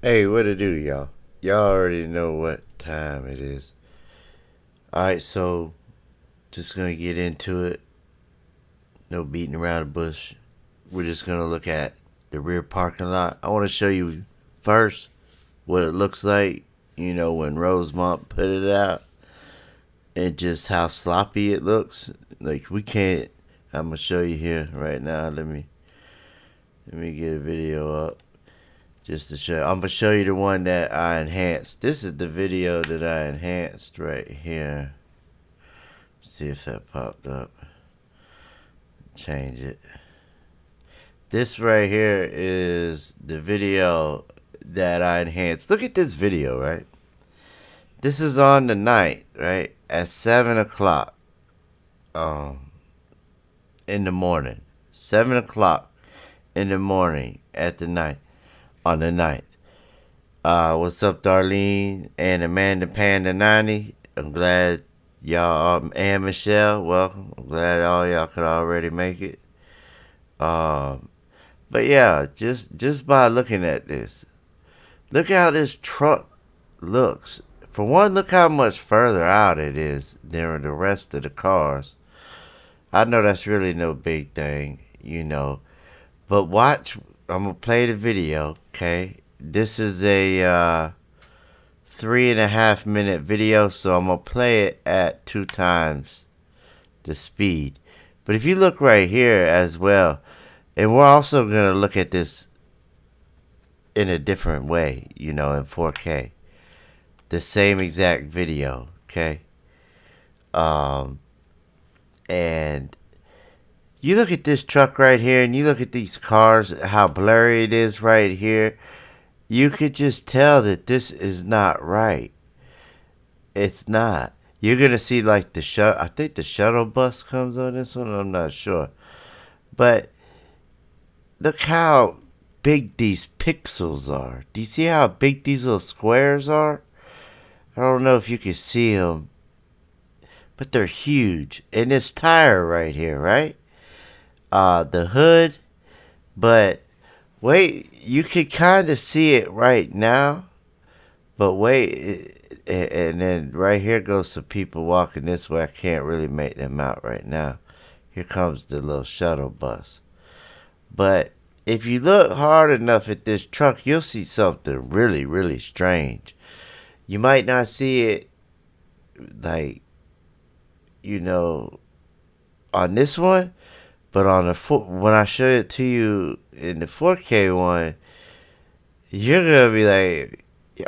Hey, what it do, y'all? Y'all already know what time it is. Alright, so just gonna get into it. No beating around the bush. We're just gonna look at the rear parking lot. I want to show you first what it looks like, you know, when Rosemont put it out, and just how sloppy it looks. Like, we can't. I'm gonna show you here right now. Let me get a video up. Just to show, I'm gonna show you the one that I enhanced. This is the video that I enhanced right here. See if that popped up. Change it. This right here is the video that I enhanced. Look at this video, right? This is on the night, right? At 7 o'clock. In the morning. 7 o'clock in the morning at the night. On the night. What's up, Darlene and Amanda Panda 90? I'm glad y'all, and Michelle, welcome. I'm glad all y'all could already make it. But yeah, just by looking at this, look how this truck looks. For one, look how much further out it is than the rest of the cars. I know that's really no big thing, you know, but watch. I'm going to play the video, okay? This is a 3.5 minute video, so I'm going to play it at 2 times the speed. But if you look right here as well, and we're also going to look at this in a different way, you know, in 4K. The same exact video, okay? And you look at this truck right here, and you look at these cars, how blurry it is right here. You could just tell that this is not right. It's not. You're going to see like the shuttle. I think the shuttle bus comes on this one. I'm not sure. But look how big these pixels are. Do you see how big these little squares are? I don't know if you can see them. But they're huge. And this tire right here, right? The hood, but wait, you can kind of see it right now, but wait, and then right here goes some people walking this way. I can't really make them out right now. Here comes the little shuttle bus, but if you look hard enough at this truck, you'll see something really, really strange. You might not see it like, on this one, but on when I show it to you in the 4K one, you're gonna be like,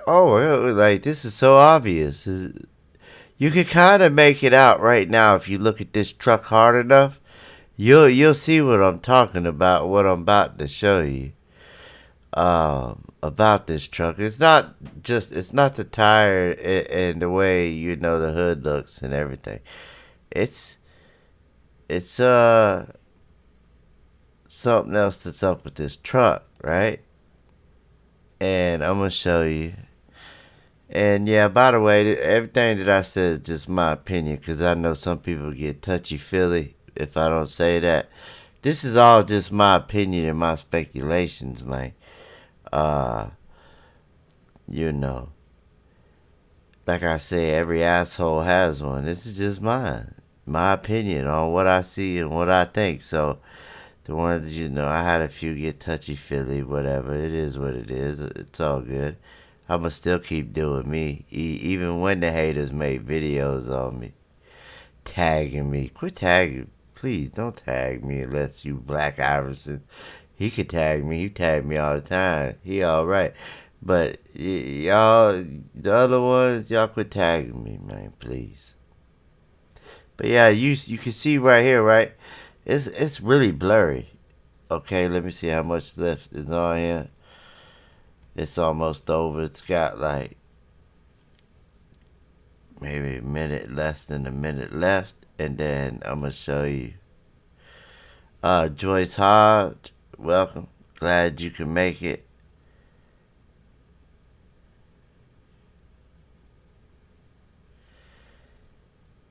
oh, like this is so obvious. You can kind of make it out right now if you look at this truck hard enough. You'll see what I'm talking about. What I'm about to show you about this truck. It's not the tire and the way the hood looks and everything. It's something else that's up with this truck, right? And I'm gonna show you. And yeah, by the way, everything that I said is just my opinion, because I know some people get touchy-feely if I don't say that. This is all just my opinion and my speculations, man. Like I say, every asshole has one. This is just my opinion on what I see and what I think. So the ones, I had a few get touchy-feely, whatever. It is what it is. It's all good. I'ma still keep doing me, even when the haters make videos on me, tagging me. Quit tagging, please. Don't tag me unless you Black Iverson. He could tag me. He tagged me all the time. He all right. But y'all, the other ones, y'all quit tagging me, man, please. But yeah, you can see right here, right? It's really blurry. Okay, let me see how much left is on here. It's almost over. It's got like maybe less than a minute left. And then I'm going to show you. Joyce Hodge, welcome. Glad you can make it.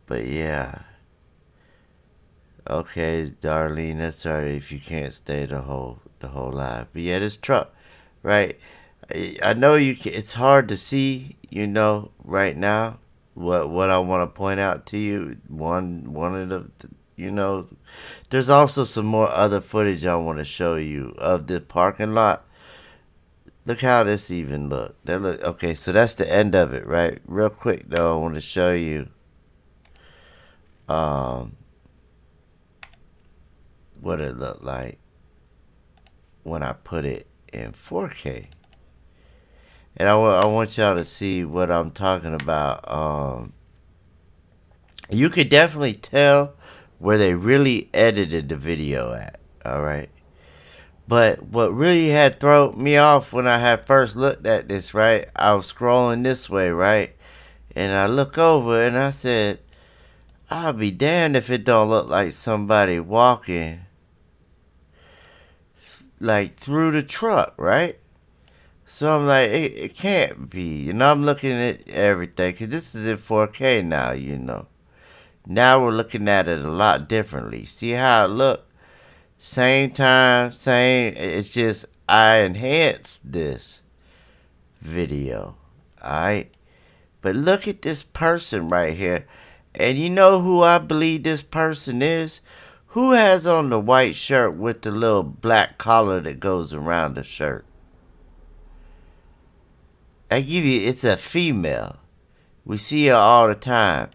But yeah. Okay, Darlene, sorry if you can't stay the whole live. But yeah, this truck, right? I know it's hard to see, right now. What I want to point out to you, one of the, there's also some more other footage I want to show you of the parking lot. Look how this even look. Okay, so that's the end of it, right? Real quick though, I want to show you what it looked like when I put it in 4K. And I want y'all to see what I'm talking about. You could definitely tell where they really edited the video at, alright? But what really had thrown me off when I had first looked at this, right? I was scrolling this way, right? And I look over and I said, I'll be damned if it don't look like somebody walking like through the truck, right? So I'm like, it can't be. I'm looking at everything, because this is in 4K now, Now we're looking at it a lot differently. See how it look? Same time, same. It's just I enhanced this video. Alright? But look at this person right here. And you know who I believe this person is? Who has on the white shirt with the little black collar that goes around the shirt? I give you, it's a female. We see her all the time.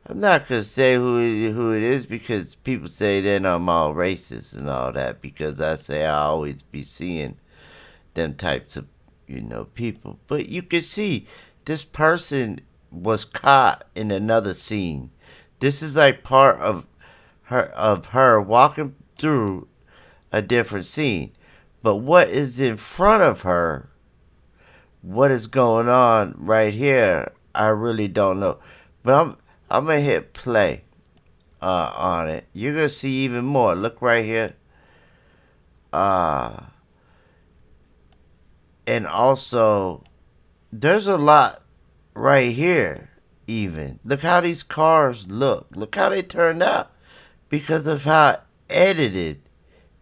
I'm not going to say who it is, because people say then I'm all racist and all that, because I say I always be seeing them types of, people. But you can see this person was caught in another scene. This is like part of her walking through a different scene. But what is in front of her, what is going on right here, I really don't know. But I'm gonna hit play on it. You're gonna see even more. Look right here. And also, there's a lot right here even. Look how these cars look. Look how they turned out, because of how edited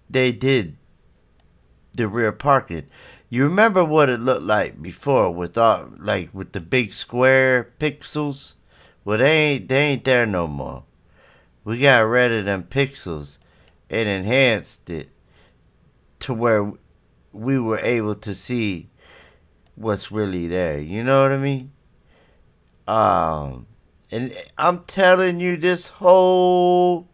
they did the rear parking. You remember what it looked like before with the big square pixels? Well, they ain't there no more. We got rid of them pixels and enhanced it to where we were able to see what's really there. You know what I mean? And I'm telling you, this whole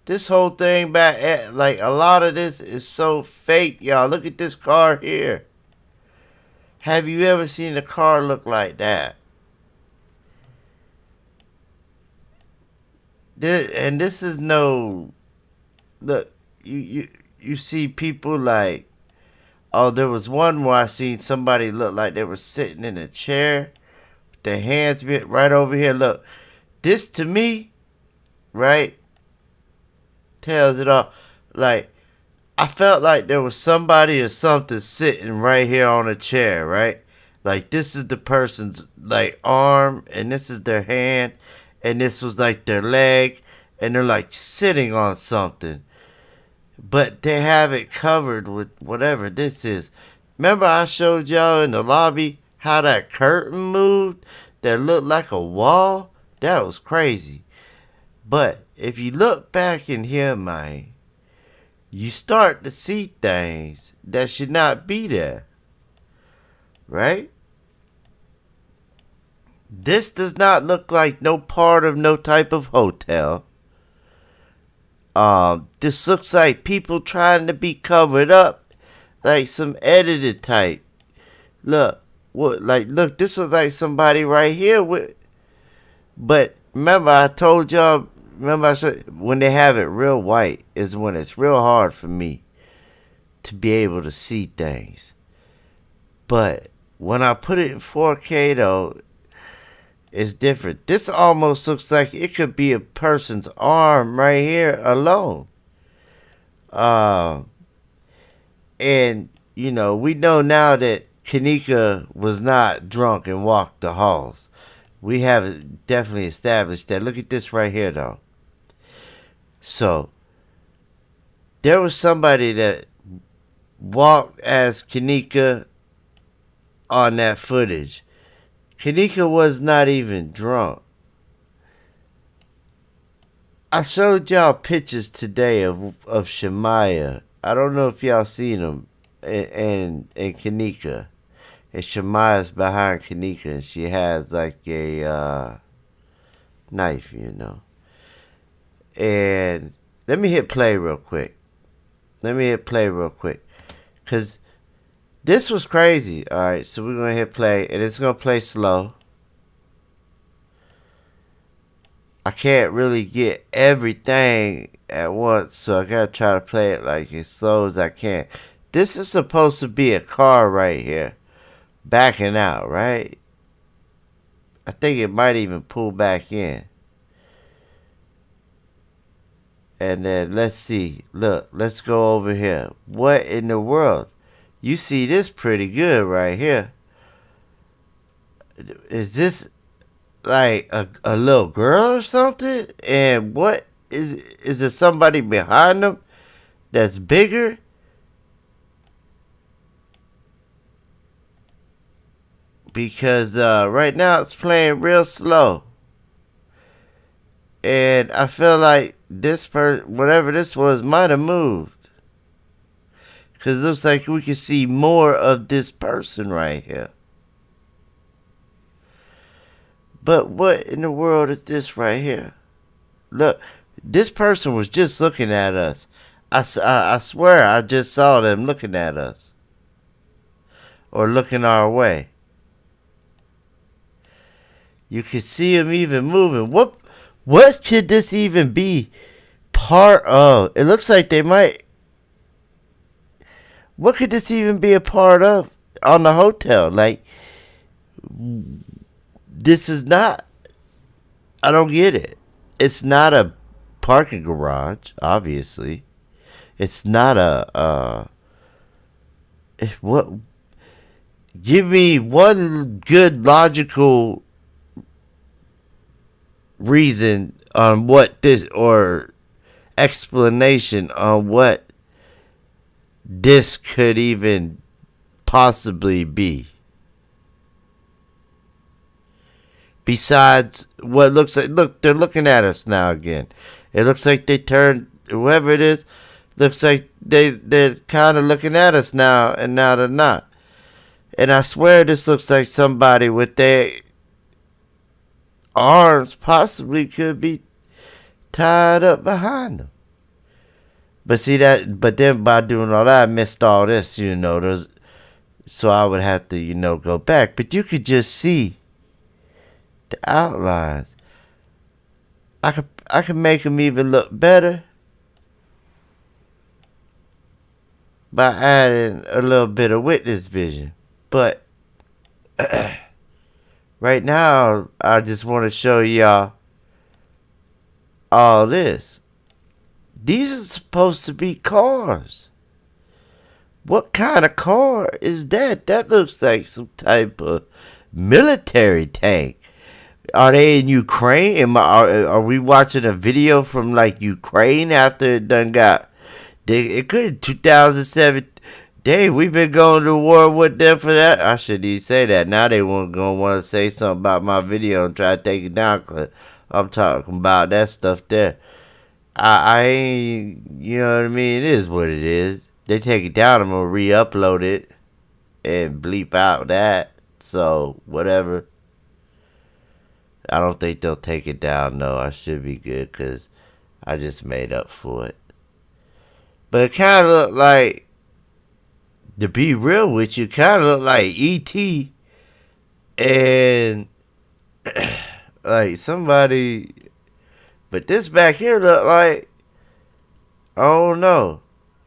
thing back, like a lot of this is so fake, y'all. Look at this car here. Have you ever seen a car look like that? And this is no. Look, you see people like. Oh, there was one where I seen somebody look like they were sitting in a chair, with their hands right over here. Look, this to me, right, tells it all. Like, I felt like there was somebody or something sitting right here on a chair, right? Like, this is the person's, like, arm, and this is their hand, and this was, like, their leg, and they're, like, sitting on something. But they have it covered with whatever this is. Remember I showed y'all in the lobby how that curtain moved that looked like a wall? That was crazy. But if you look back in here, man, you start to see things that should not be there. Right? This does not look like no part of no type of hotel. This looks like people trying to be covered up, like some edited type. Look, look, this is like somebody right here with. But remember, I told y'all. Remember, I said when they have it real white is when it's real hard for me to be able to see things. But when I put it in 4K though, it's different. This almost looks like it could be a person's arm right here alone. And, you know, we know now that Kanika was not drunk and walked the halls. We have definitely established that. Look at this right here, though. So, there was somebody that walked as Kanika on that footage. Kanika was not even drunk. I showed y'all pictures today of Shemaya. I don't know if y'all seen them. And Kanika. And Shemaya's behind Kanika. And she has like a knife, you know. And let me hit play real quick. Because this was crazy. Alright, so we're going to hit play. And it's going to play slow. I can't really get everything at once, so I gotta try to play it like as slow as I can. This is supposed to be a car right here, backing out, right? I think it might even pull back in. And then let's see. Look, let's go over here. What in the world? You see this pretty good right here. Is this like a little girl or something? And what is there somebody behind them that's bigger? Because right now it's playing real slow. And I feel like this person, whatever this was, might have moved. Because it looks like we can see more of this person right here. But what in the world is this right here? Look, this person was just looking at us. I swear I just saw them looking at us. Or looking our way. You could see them even moving. What could this even be part of? It looks like they might. What could this even be a part of on the hotel? Like, this is not. I don't get it. It's not a parking garage, obviously. It's not a. What? Give me one good logical reason on what this, or explanation on what this could even possibly be. Besides what looks like, look, they're looking at us now again. It looks like they turned, whoever it is, Looks like they're kind of looking at us now, and now they're not. And I swear this looks like somebody with their arms possibly could be tied up behind them. But see that, but then by doing all that, I missed all this, so I would have to, go back. But you could just see the outlines. I could make them even look better by adding a little bit of witness vision. But right now, I just want to show y'all all this. These are supposed to be cars. What kind of car is that? That looks like some type of military tank. Are they in Ukraine? Are we watching a video from like Ukraine after it done got? It could 2007. We've been going to war with them for that. I shouldn't even say that. Now they gonna want to say something about my video and try to take it down. Cause I'm talking about that stuff there. I ain't, you know what I mean? It is what it is. They take it down, I'm gonna re-upload it and bleep out that. So, whatever. I don't think they'll take it down, no. I should be good, because I just made up for it. But it kind of looked like, to be real with you, kind of looked like E.T. and like somebody. But this back here look like, I don't know.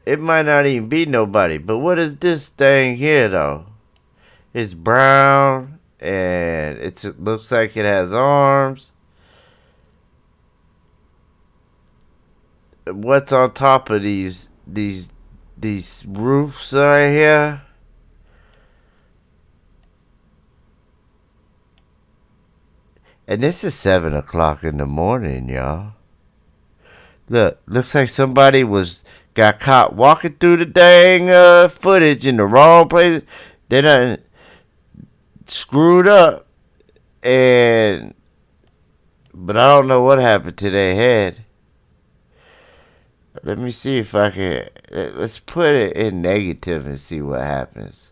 It might not even be nobody. But what is this thing here, though? It's brown, and it looks like it has arms. What's on top of these roofs right here? And this is 7 o'clock in the morning, y'all. Look, looks like somebody got caught walking through the dang footage in the wrong place. They done screwed up, but I don't know what happened to their head. Let me see if I can. Let's put it in negative and see what happens.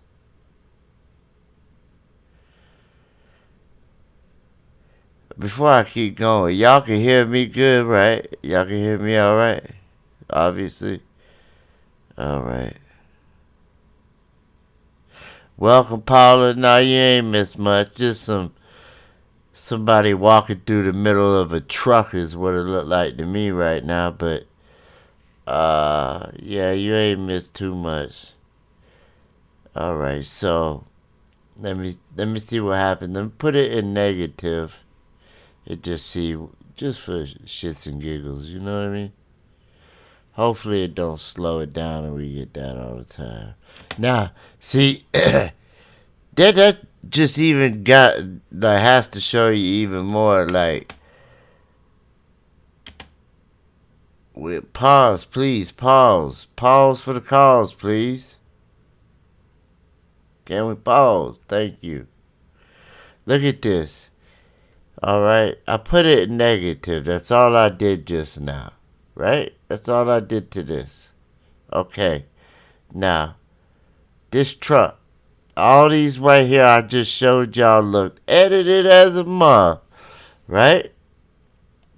Before I keep going, y'all can hear me good, right? Y'all can hear me all right? Obviously. All right. Welcome, Paula. Nah, you ain't missed much. Just somebody walking through the middle of a truck is what it look like to me right now. But yeah, you ain't missed too much. All right, so let me see what happens. Let me put it in negative. Just for shits and giggles, you know what I mean? Hopefully it don't slow it down and we get that all the time. Now, see, that just even has to show you even more, like, with pause, please, pause for the cause, please. Can we pause? Thank you. Look at this. Alright, I put it in negative. That's all I did just now. Right? That's all I did to this. Okay. Now, this truck. All these right here I just showed y'all looked edited as a mom. Right?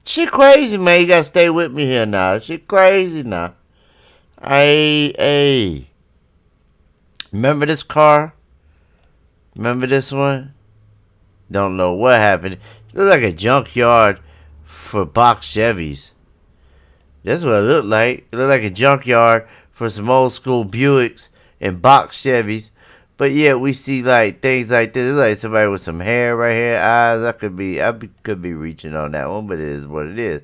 She crazy, man. You gotta stay with me here now. She crazy now. Hey. Remember this car? Remember this one? Don't know what happened. It looked like a junkyard for box Chevys. That's what it looked like. It looked like a junkyard for some old school Buicks and box Chevys. But yeah, we see like things like this. It looks like somebody with some hair right here, eyes. I could be reaching on that one, but it is what it is.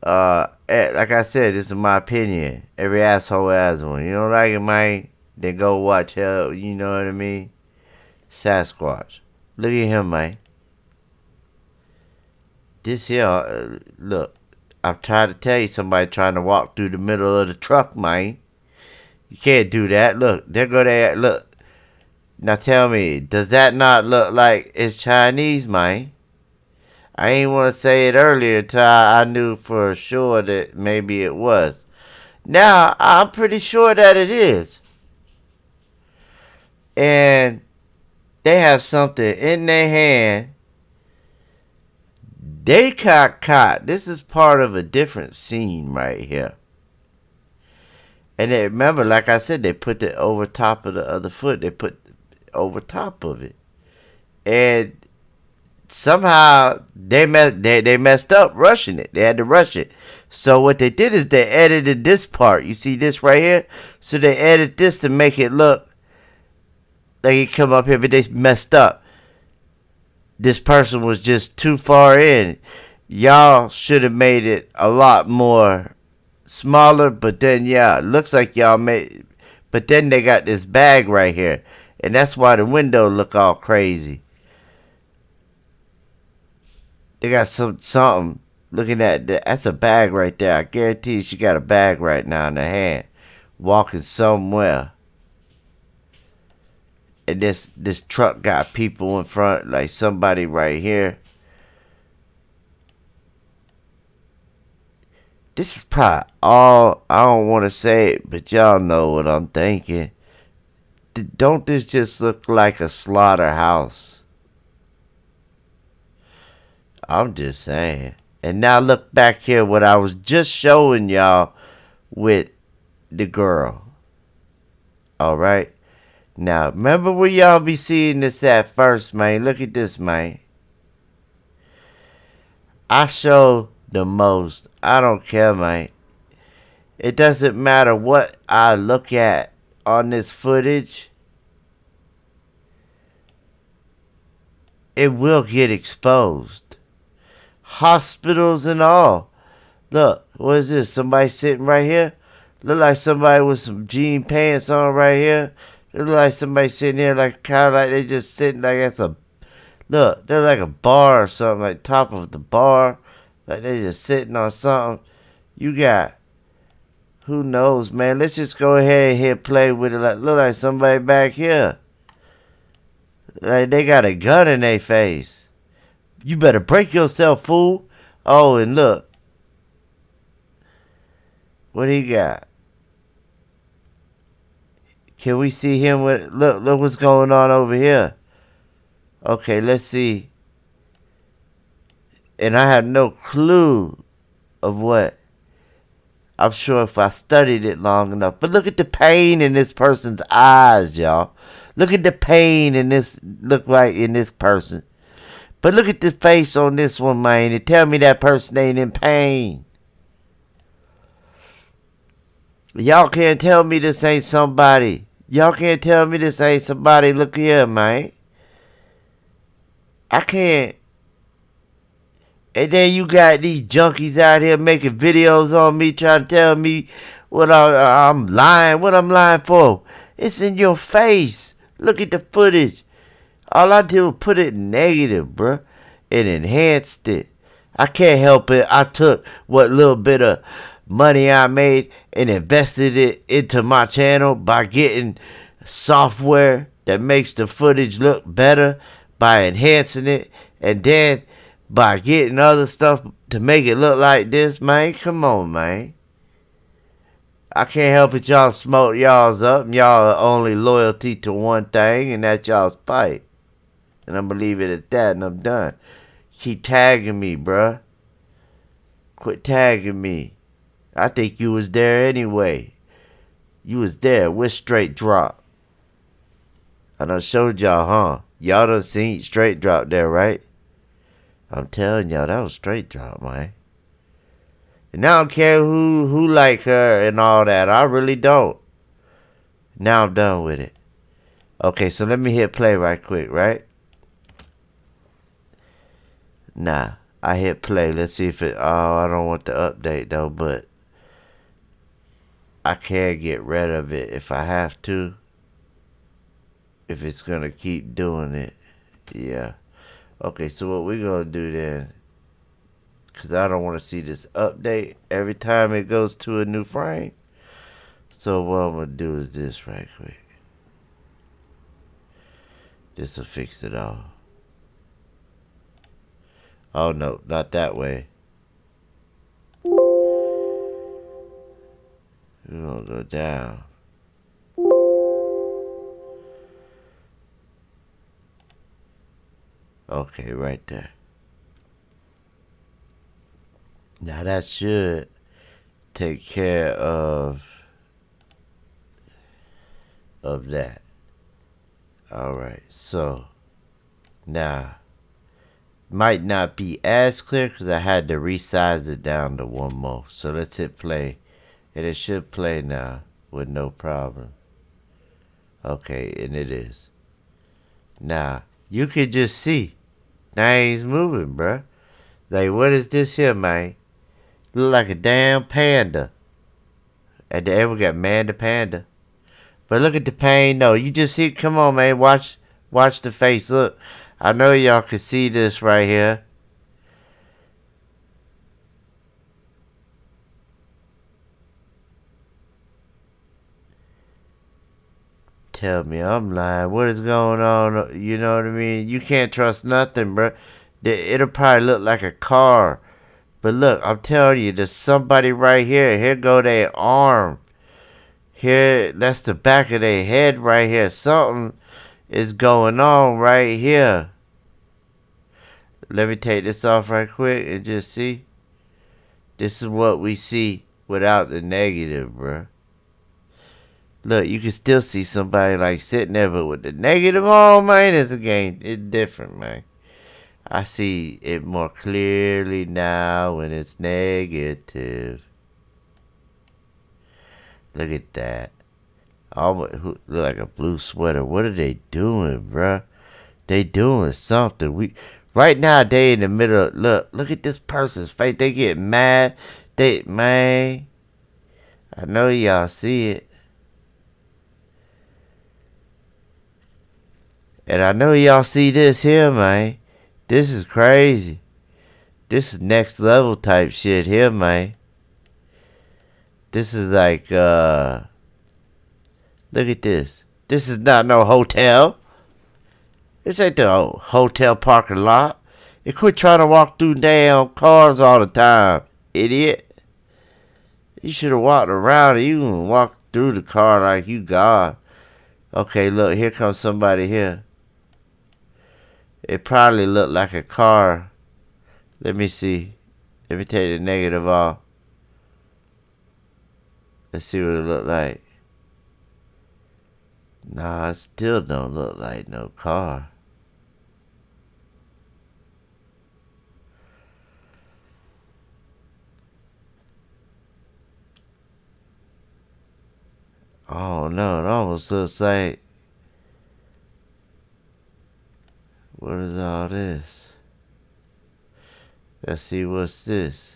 Like I said, this is my opinion. Every asshole has one. You don't like it, man? Then go watch hell. You know what I mean? Sasquatch. Look at him, man. This here, look. I'm trying to tell you, somebody trying to walk through the middle of the truck, man. You can't do that. Look, there go that. Look. Now tell me, does that not look like it's Chinese, man? I ain't want to say it earlier until I knew for sure that maybe it was. Now, I'm pretty sure that it is. And they have something in their hand. They got caught. This is part of a different scene right here. And they, remember, like I said, they put it over top of the other foot. They put over top of it. And somehow they messed up rushing it. They had to rush it. So what they did is they edited this part. You see this right here? So they edited this to make it look like it come up here, but they messed up. This person was just too far in. Y'all should have made it a lot more smaller, but then yeah, it looks like y'all made, but then they got this bag right here, and that's why the window look all crazy. They got something looking at that. That's a bag right there. I guarantee she got a bag right now in her hand, walking somewhere. And this truck got people in front, like somebody right here. This is probably all, I don't want to say it, but y'all know what I'm thinking. Don't this just look like a slaughterhouse? I'm just saying. And now look back here what I was just showing y'all with the girl. Alright? Now, remember where y'all be seeing this at first, man. Look at this, man. I show the most. I don't care, man. It doesn't matter what I look at on this footage. It will get exposed. Hospitals and all. Look, what is this? Somebody sitting right here? Look like somebody with some jean pants on right here. Look like somebody sitting there like kind of like they just sitting like that's a, look, they're like a bar or something, like top of the bar. Like they just sitting on something. You got, who knows, man. Let's just go ahead and hit play with it. Like, look like somebody back here. Like they got a gun in their face. You better break yourself, fool. Oh, and look. What he got? Can we see him with, look what's going on over here. Okay, let's see. And I have no clue of what. I'm sure if I studied it long enough. But look at the pain in this person's eyes, y'all. Look at the pain in this, look like in this person. But look at the face on this one, man. And tell me that person ain't in pain. Y'all can't tell me this ain't somebody. Y'all can't tell me this ain't somebody. Look here, man. I can't. And then you got these junkies out here making videos on me, trying to tell me what I'm lying. What I'm lying for? It's in your face. Look at the footage. All I did was put it negative, bruh. It enhanced it. I can't help it. I took what little bit of money I made and invested it into my channel by getting software that makes the footage look better by enhancing it, and then by getting other stuff to make it look like this, man. Come on, man. I can't help it, y'all smoke y'all's up, and y'all are only loyalty to one thing, and that's y'all's fight. And I'm gonna leave it at that, and I'm done. Keep tagging me, bruh. Quit tagging me. I think you was there anyway. You was there with straight drop. I done showed y'all, huh? Y'all done seen straight drop there, right? I'm telling y'all, that was straight drop, man. And I don't care who like her and all that. I really don't. Now I'm done with it. Okay, so let me hit play right quick, right? Nah, I hit play. Let's see if it, oh, I don't want the update though, but I can get rid of it if I have to. If it's gonna keep doing it. Yeah. Okay, so what we're gonna do then, because I don't want to see this update every time it goes to a new frame. So what I'm gonna do is this right quick. This will fix it all. Oh no, not that way. We're gonna go down. Okay, right there. Now that should take care of that. Alright, so now might not be as clear because I had to resize it down to one more. So let's hit play. And it should play now with no problem. Okay, and it is. Now, you can just see. Things moving, bruh. Like, what is this here, man? Look like a damn panda. At the end, we got man the panda. But look at the pain, though. You just see, come on, man. Watch the face. Look, I know y'all can see this right here. Tell me I'm lying. What is going on? You know what I mean? You can't trust nothing, bro. It'll probably look like a car. But look, I'm telling you, there's somebody right here. Here go their arm. Here, that's the back of their head right here. Something is going on right here. Let me take this off right quick and just see. This is what we see without the negative, bro. Look, you can still see somebody like sitting there, but with the negative on, man, it's a game. It's different, man. I see it more clearly now when it's negative. Look at that. Look like a blue sweater. What are they doing, bruh? They doing something. Right now they in the middle of, look at this person's face. They get mad. Man, I know y'all see it. And I know y'all see this here, man. This is crazy. This is next level type shit here, man. This is like, look at this. This is not no hotel. This ain't the hotel parking lot. You quit trying to walk through damn cars all the time, idiot. You should have walked around it. You can walk through the car like you God. Okay, look, here comes somebody here. It probably looked like a car. Let me see. Let me take the negative off. Let's see what it looked like. Nah, it still don't look like no car. Oh no, it almost looks like. What is all this? Let's see what's this.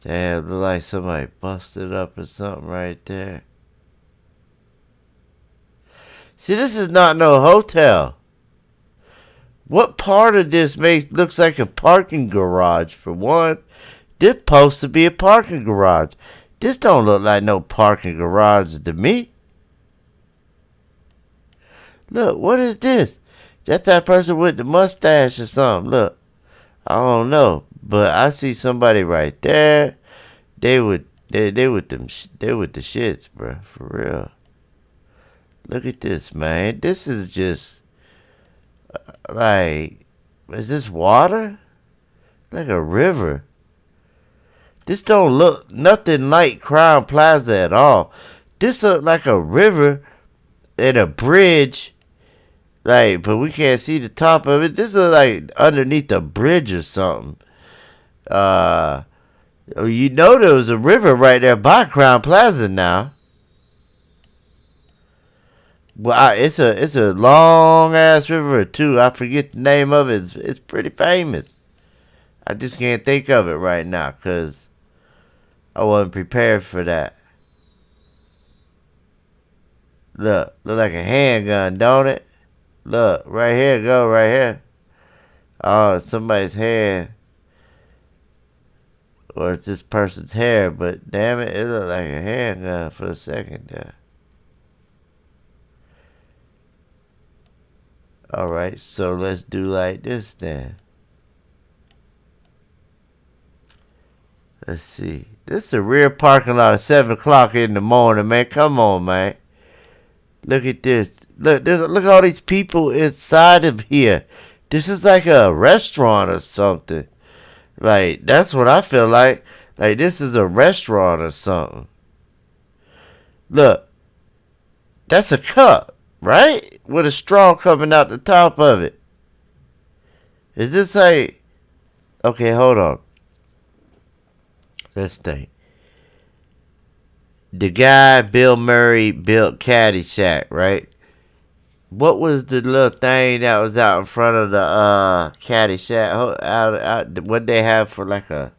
Damn, look like somebody busted up or something right there. See, this is not no hotel. What part of this looks like a parking garage for one? This supposed to be a parking garage. This don't look like no parking garage to me. Look, what is this? That's that person with the mustache or something. Look, I don't know, but I see somebody right there. They with the shits, bro, for real. Look at this, man. This is just like, is this water? Like a river. This don't look nothing like Crown Plaza at all. This look like a river and a bridge. Like, but we can't see the top of it. This is like underneath a bridge or something. You know there was a river right there by Crown Plaza now. Well, it's a long ass river too. I forget the name of it. It's pretty famous. I just can't think of it right now because I wasn't prepared for that. Look like a handgun, don't it? Look, right here, right here. Oh, it's somebody's hand. Or it's this person's hair, but damn it, it looked like a handgun for a second there. Alright, so let's do like this then. Let's see. This is the rear parking lot at 7 o'clock in the morning, man. Come on, man. Look at this. Look at all these people inside of here. This is like a restaurant or something. Like, that's what I feel like. Like, this is a restaurant or something. Look. That's a cup, right? With a straw coming out the top of it. Is this like... Okay, hold on. Let's think. The guy, Bill Murray, built Caddyshack, right? What was the little thing that was out in front of the Caddyshack? What they have for like a...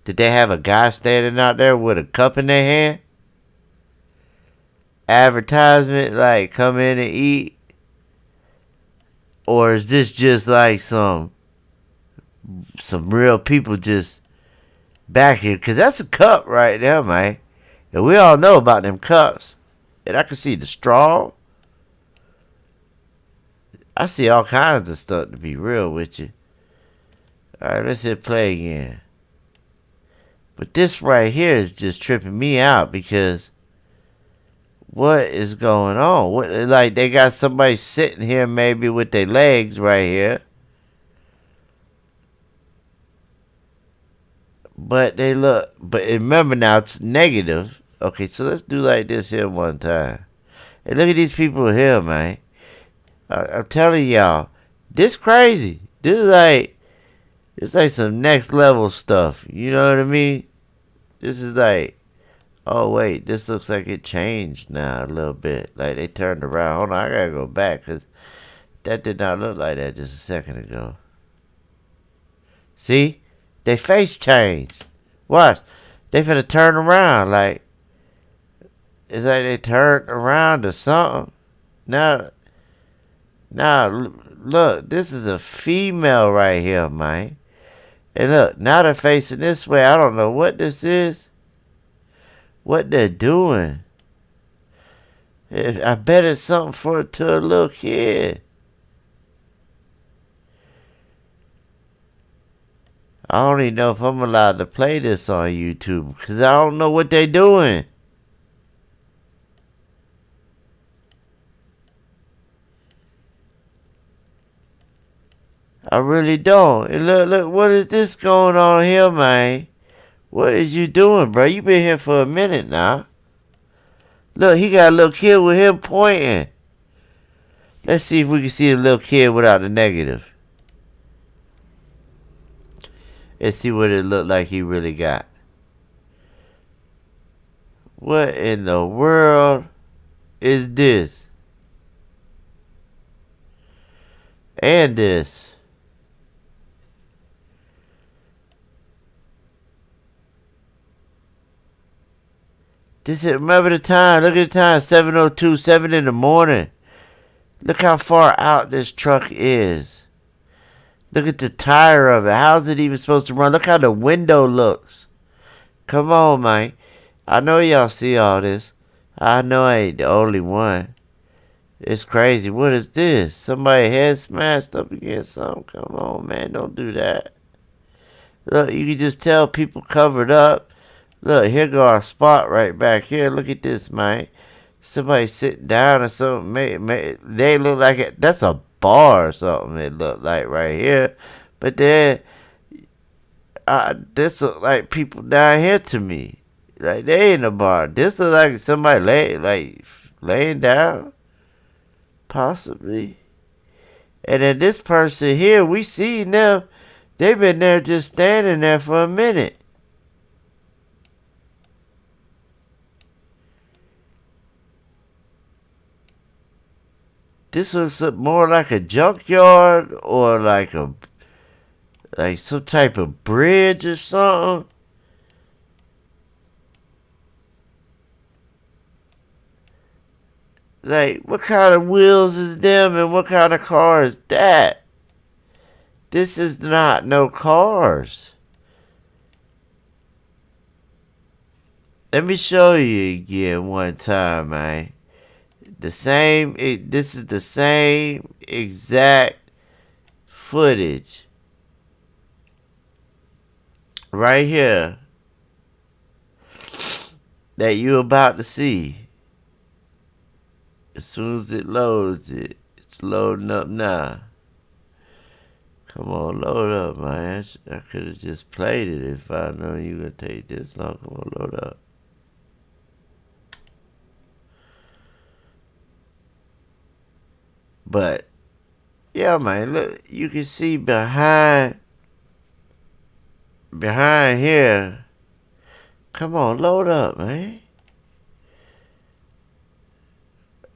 Did they have a guy standing out there with a cup in their hand? Advertisement, like, come in and eat? Or is this just like some real people just back here? Because that's a cup right there, man. And we all know about them cups. And I can see the straw. I see all kinds of stuff, to be real with you. Alright, let's hit play again. But this right here is just tripping me out because what is going on? What, like, they got somebody sitting here maybe with their legs right here. But they look, but remember now it's negative. Okay, so let's do like this here one time. And look at these people here, man. I'm telling y'all, this crazy. It's like some next level stuff. You know what I mean? This is like, oh wait, this looks like it changed now a little bit. Like they turned around. Hold on, I gotta go back because that did not look like that just a second ago. See? They face changed. Watch. They finna turn around. Like, it's like they turned around or something. Now, look, this is a female right here, man. And look, now they're facing this way. I don't know what this is. What they're doing. I bet it's something to a little kid. I don't even know if I'm allowed to play this on YouTube because I don't know what they're doing. I really don't. And look, what is this going on here, man? What is you doing, bro? You been here for a minute now. Look, he got a little kid with him pointing. Let's see if we can see the little kid without the negative. And see what it looked like he really got. What in the world is this? And this. Remember the time. Look at the time. 7:02, 7 in the morning. Look how far out this truck is. Look at the tire of it. How's it even supposed to run? Look how the window looks. Come on, man. I know y'all see all this. I know I ain't the only one. It's crazy. What is this? Somebody head smashed up against something. Come on, man. Don't do that. Look, you can just tell people covered up. Look, here go our spot right back here. Look at this, man. Somebody sitting down or something. They look like it. That's a bar or something it looked like right here. But then, this look like people down here to me. Like, they in a bar. This look like somebody laying down. Possibly. And then this person here, we see them. They've been there just standing there for a minute. This looks more like a junkyard or like some type of bridge or something. Like, what kind of wheels is them and what kind of car is that? This is not no cars. Let me show you again one time, man. This is the same exact footage. Right here. that you about to see. As soon as it loads, it's loading up now. Come on, load up, man. I could have just played it if I know you gonna take this long. Come on, load up. But yeah, man, look, you can see behind here. Come on, load up, man.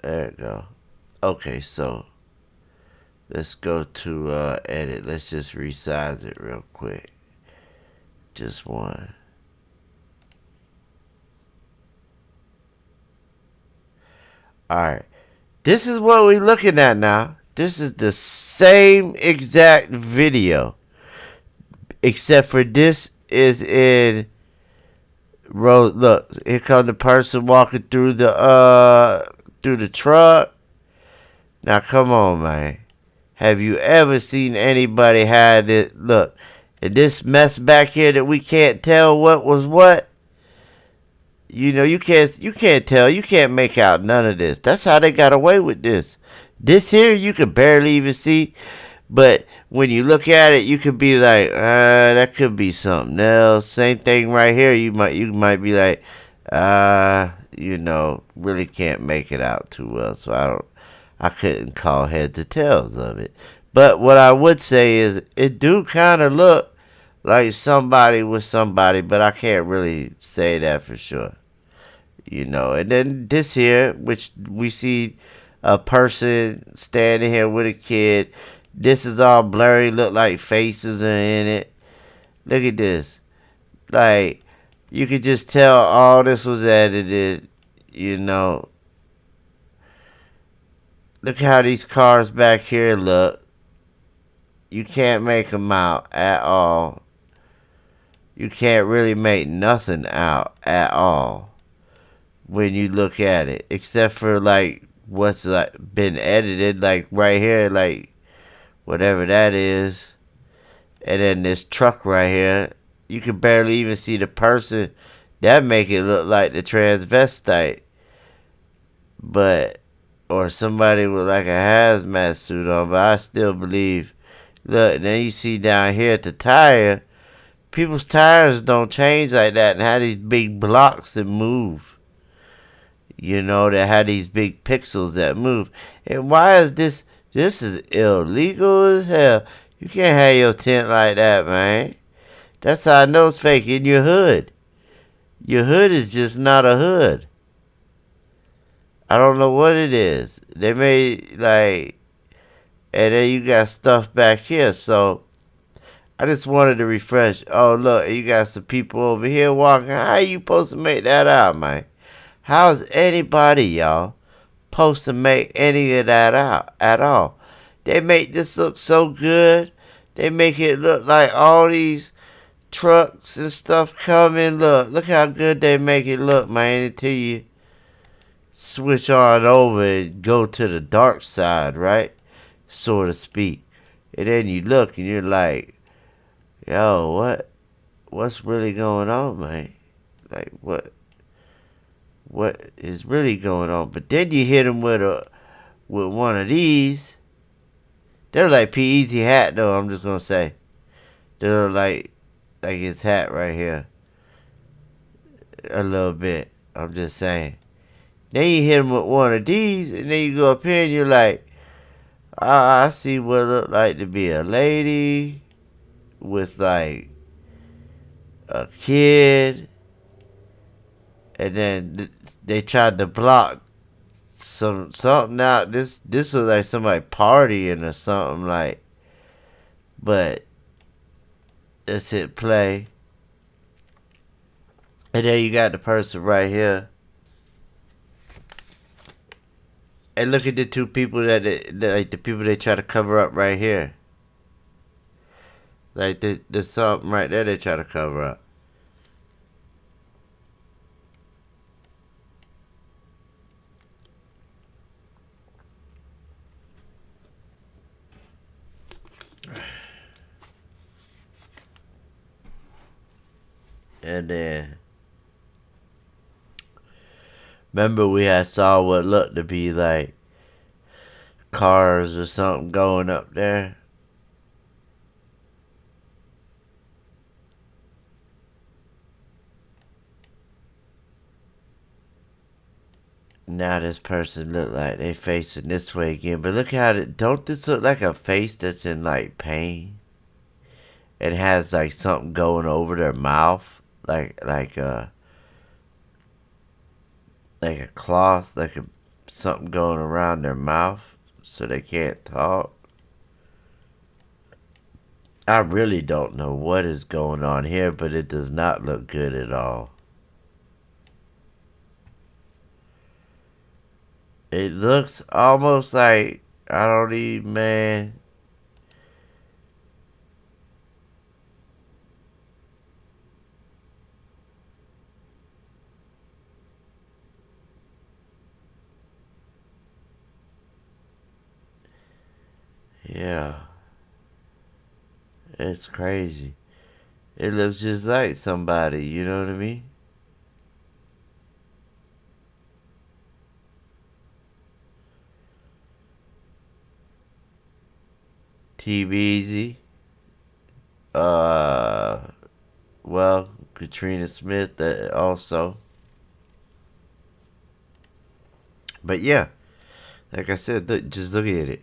There you go. Okay, so let's go to edit. Let's just resize it real quick. Just one. Alright. This is what we're looking at now. This is the same exact video. Except for this is in road. Look, here comes the person walking through the truck. Now come on, man. Have you ever seen anybody had it? Look, and this mess back here that we can't tell what was what. You know, you can't tell. You can't make out none of this. That's how they got away with this. This here you can barely even see. But when you look at it, you could be like, that could be something else. Same thing right here. You might be like, really can't make it out too well. So I couldn't call heads or tails of it. But what I would say is it do kind of look like somebody with somebody, but I can't really say that for sure. You know, and then this here, which we see a person standing here with a kid. This is all blurry, look like faces are in it. Look at this. Like, you could just tell all this was edited, you know. Look how these cars back here look. You can't make them out at all. You can't really make nothing out at all when you look at it. Except for, like, what's like been edited, like right here, like whatever that is. And then this truck right here, you can barely even see the person. That make it look like the transvestite. But, or somebody with like a hazmat suit on, but I still believe. Look, then you see down here at the tire, people's tires don't change like that and have these big blocks that move. You know, that have these big pixels that move. And why is this? This is illegal as hell. You can't have your tent like that, man. That's how I know it's fake. In your hood. Your hood is just not a hood. I don't know what it is. They made, like, and then you got stuff back here. So, I just wanted to refresh. Oh, look, you got some people over here walking. How you supposed to make that out, man? How's anybody, y'all, supposed to make any of that out at all? They make this look so good. They make it look like all these trucks and stuff coming. Look how good they make it look, man, until you switch on over and go to the dark side, right? So to speak. And then you look and you're like, yo, what's really going on, man? Like, what is really going on? But then you hit them with one of these. They're like P-Eazy hat, though, I'm just gonna say. They're like his hat right here. A little bit. I'm just saying. Then you hit him with one of these, and then you go up here and you're like, I see what it look like to be a lady with like a kid. And then they tried to block something out. This was like somebody partying or something, like. But let's hit play. And then you got the person right here. And look at the two people like the people they try to cover up right here. Like there's something right there they try to cover up. And then Remember we had saw what looked to be like cars or something going up there? Now this person look like they facing this way again. But look how don't this look like a face that's in like pain? It has like something going over their mouth. Like a cloth, something going around their mouth so they can't talk. I really don't know what is going on here, but it does not look good at all. It looks almost like, I don't even, man. Yeah. It's crazy. It looks just like somebody, you know what I mean? T-Beezy. Well, Katrina Smith also. But yeah, like I said, just look at it.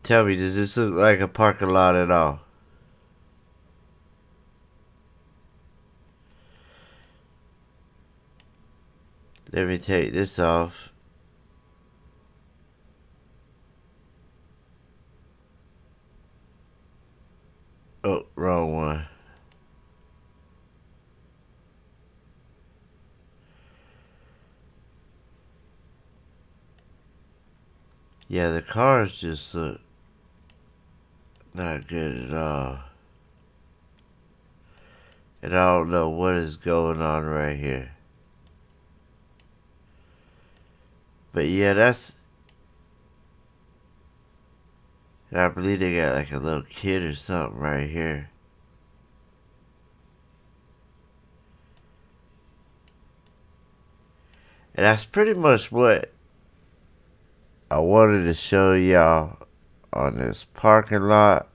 Tell me, does this look like a parking lot at all? Let me take this off. Oh, wrong one. Yeah, the cars just look not good at all. And I don't know what is going on right here. But yeah, and I believe they got like a little kid or something right here. And that's pretty much what I wanted to show y'all on this parking lot.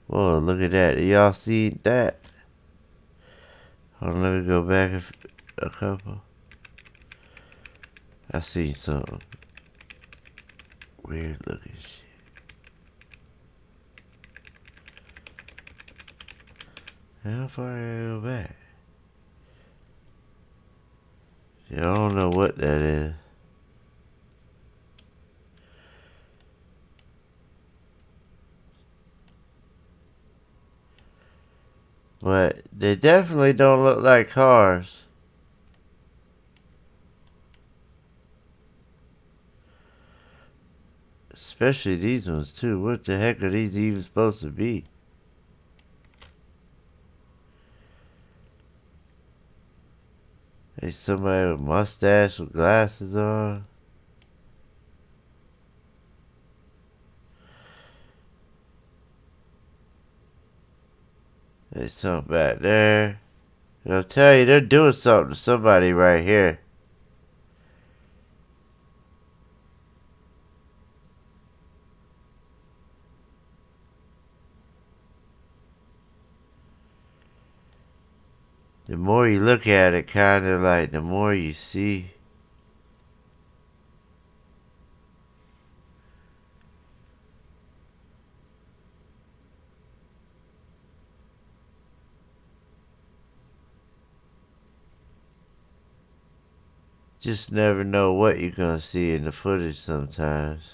Whoa, look at that. Y'all see that? Hold on, let me go back a couple. I see some weird looking shit. How far did I go back? I don't know what that is. But they definitely don't look like cars. Especially these ones too. What the heck are these even supposed to be? Hey, somebody with a mustache with glasses on. There's something back there. And I'll tell you, they're doing something to somebody right here. The more you look at it, kind of like the more you see. Just never know what you're gonna see in the footage sometimes.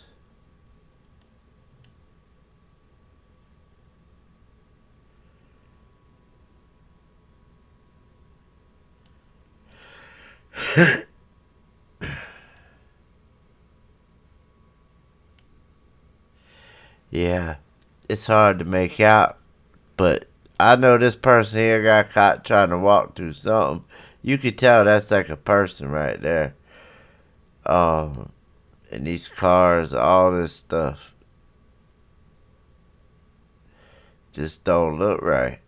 Yeah, it's hard to make out, but I know this person here got caught trying to walk through something. You could tell that's like a person right there. And these cars, all this stuff, just don't look right.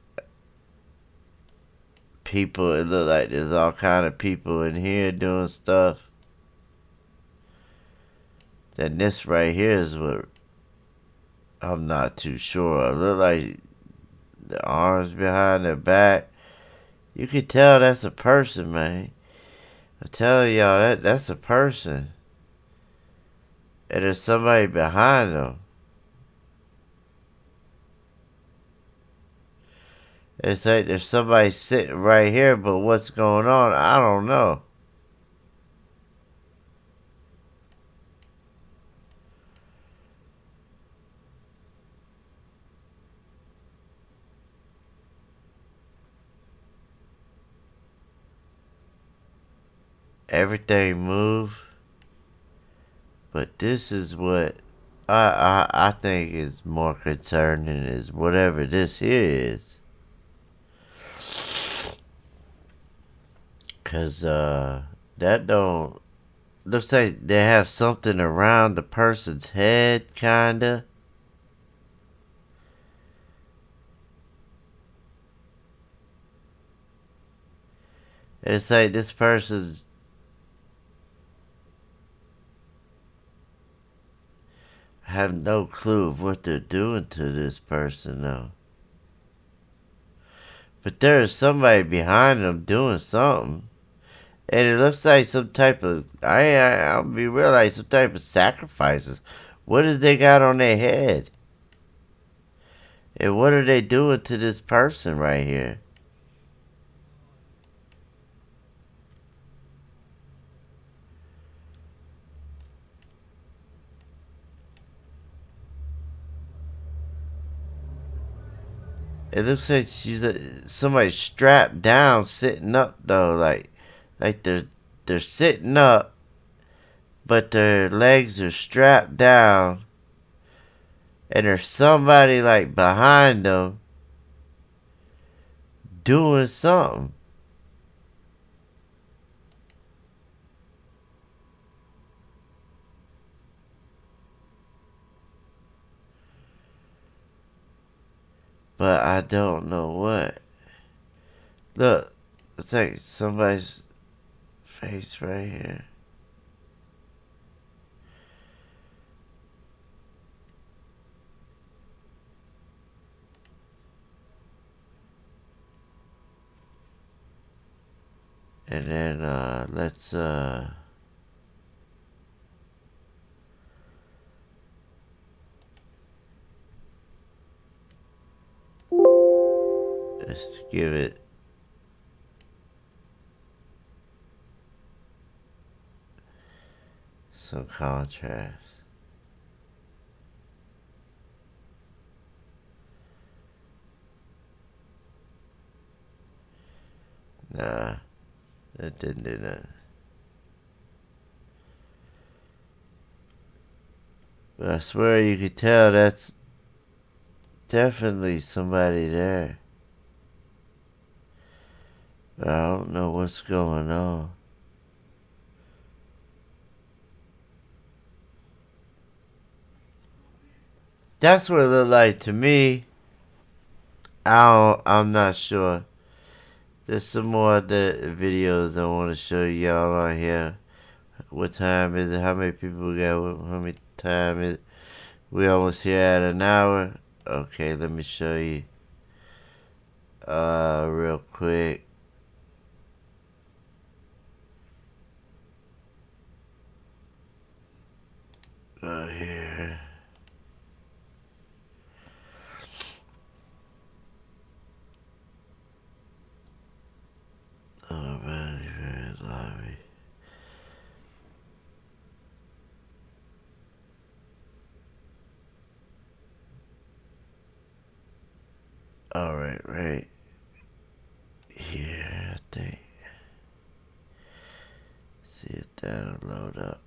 people. It look like there's all kind of people in here doing stuff. Then this right here is what I'm not too sure. It look like the arms behind their back. You can tell that's a person, man. I'm telling y'all, that's a person. And there's somebody behind them. It's like there's somebody sitting right here, but what's going on, I don't know. Everything move. But this is what I think is more concerning is whatever this here is. Cause that don't looks like they have something around the person's head, kinda. And it's like this person's have no clue of what they're doing to this person though. But there is somebody behind them doing something. And it looks like some type of I'll be real, like some type of sacrifices. What does they got on their head? And what are they doing to this person right here? It looks like she's somebody strapped down, sitting up though, like they're sitting up, but their legs are strapped down, and there's somebody like behind them doing something. But I don't know what. Look, it's like somebody's face right here. And then let's give it some contrast. Nah, that didn't do nothing. But I swear you could tell that's definitely somebody there. But I don't know what's going on. That's what it looked like to me. I'm not sure. There's some more of the videos I want to show y'all on here. What time is it? How many people we got? How many time is it? We almost here at an hour. Okay, let me show you. Real quick. Here. Lobby. Alright, right here, I think. See if that'll load up.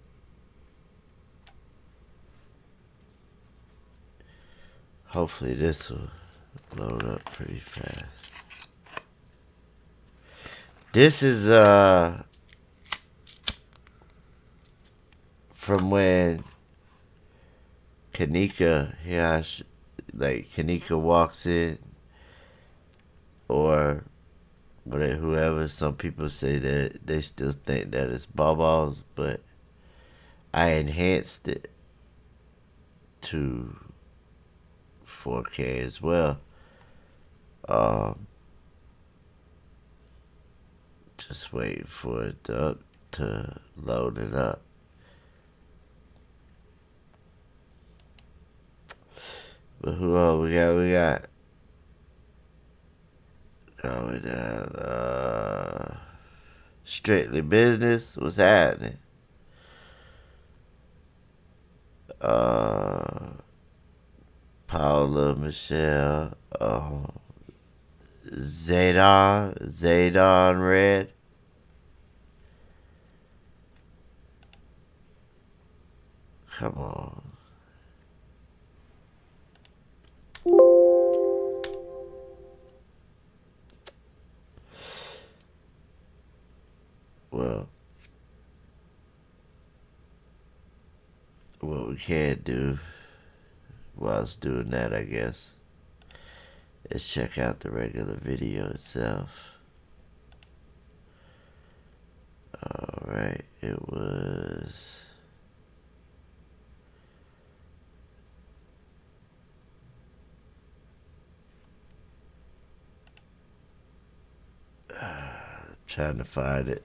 Hopefully this will load up pretty fast. This is from when Kanika, like Kanika walks in, or But whoever, some people say that they still think that it's balls, but I enhanced it to 4K as well. Just waiting for it to load it up. But who else we got? We got going down. Strictly Business. What's happening? Paula, Michelle, Zaydan Red. Come on. Well, what we can do whilst doing that, I guess, is check out the regular video itself. Alright, it was... trying to find it.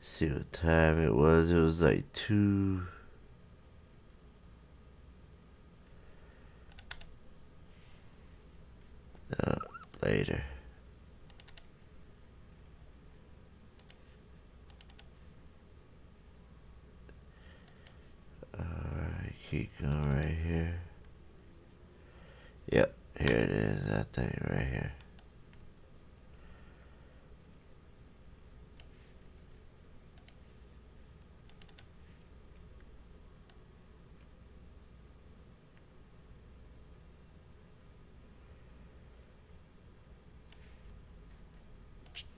See what time it was. It was like 2. Later. Alright, keep going right here. Yep, here it is. That thing right here.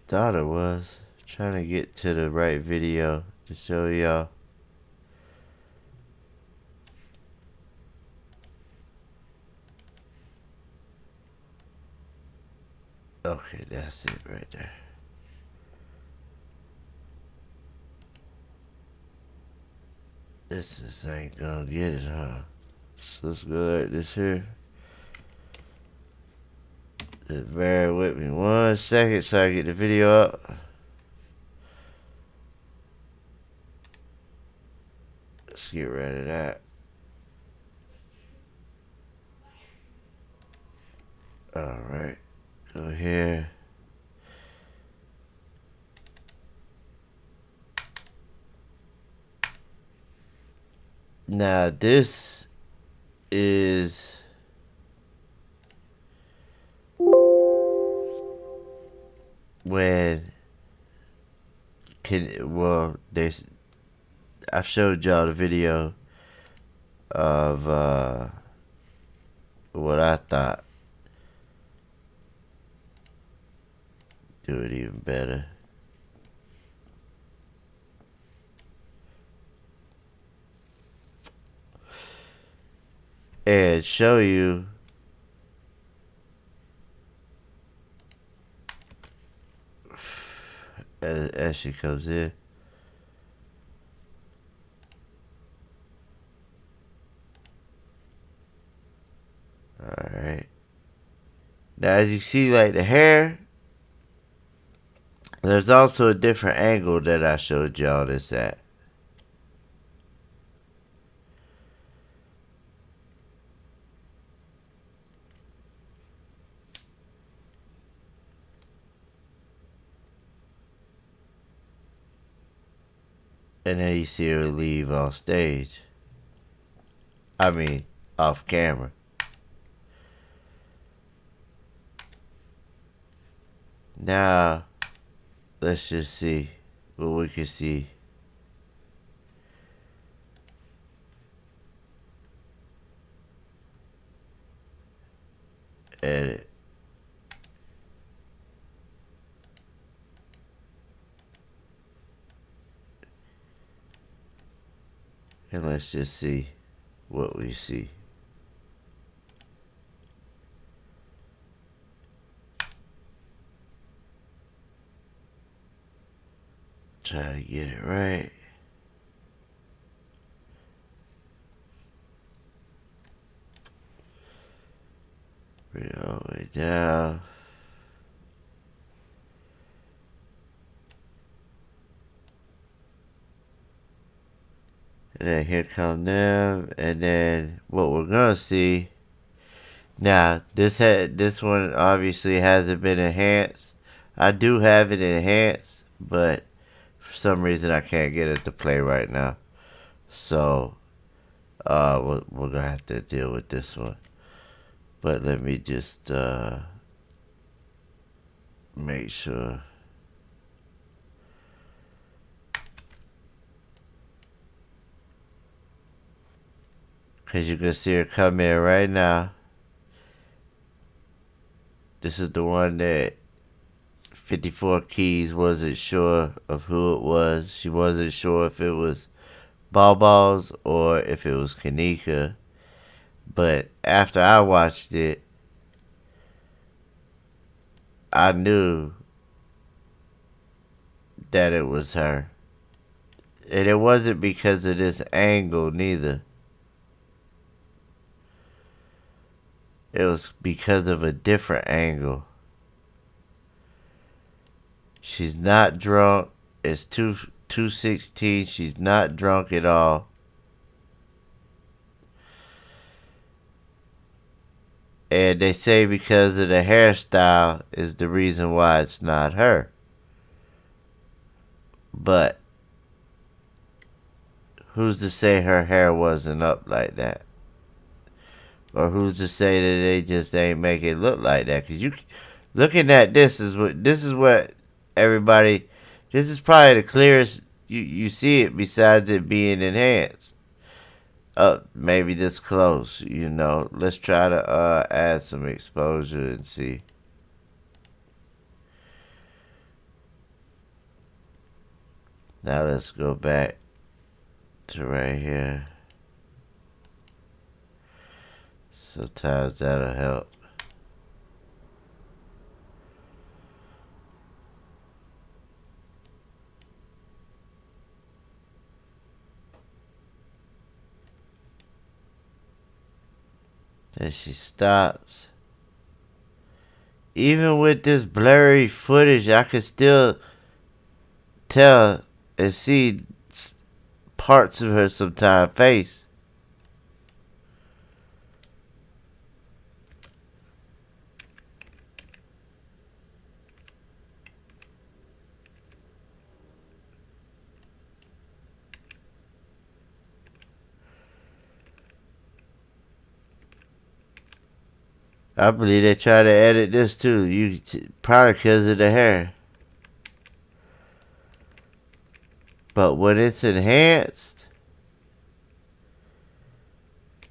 Thought it was. Trying to get to the right video to show y'all. Okay, that's it right there. This ain't gonna get it, huh? So let's go like this here. Just bear with me 1 second so I get the video up. Let's get rid of that. Alright, go here. Now this is when I showed y'all the video of what I thought do it even better. And show you as she comes in. Alright. Now as you see, like the hair, there's also a different angle that I showed y'all this at. And then you see her leave off stage. I mean, off camera. Now, let's just see what we can see. Edit. And let's just see what we see. Try to get it right. Bring it all the way down. And then here come them. And then what we're gonna see. Now this one obviously hasn't been enhanced. I do have it enhanced, but for some reason I can't get it to play right now. So we're gonna have to deal with this one. But let me just make sure. Because you can see her come in right now. This is the one that 54 Keys wasn't sure of who it was. She wasn't sure if it was Balls or if it was Kanika. But after I watched it, I knew that it was her. And it wasn't because of this angle neither. It was because of a different angle. She's not drunk. It's 2:16. She's not drunk at all. And they say because of the hairstyle is the reason why it's not her. But who's to say her hair wasn't up like that? Or who's to say that they just ain't make it look like that? Because you looking at this is what everybody. This is probably the clearest you see it. Besides it being enhanced. Maybe this close. Let's try to add some exposure and see. Now let's go back to right here. Sometimes that'll help. Then she stops. Even with this blurry footage, I can still tell and see parts of her sometimes face. I believe they try to edit this too. Probably because of the hair. But when it's enhanced,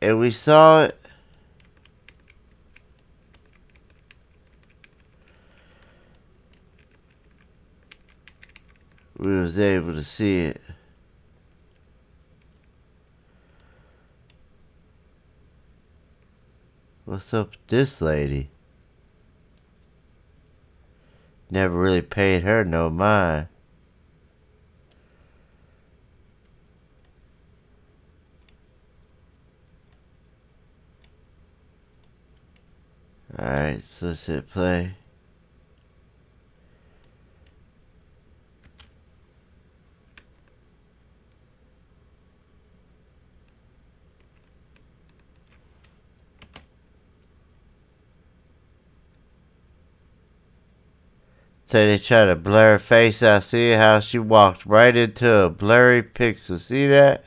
and we saw it, we was able to see it. What's up with this lady? Never really paid her no mind. Alright, so let's hit play. So they try to blur her face out. See how she walked right into a blurry pixel. See that?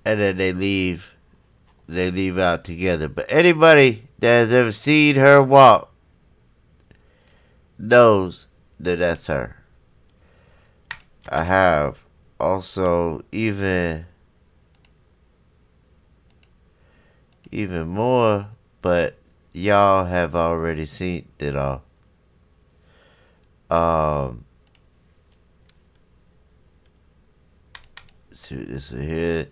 And then they leave out together. But anybody that has ever seen her walk knows that that's her. I have also even more, but y'all have already seen it all. This here.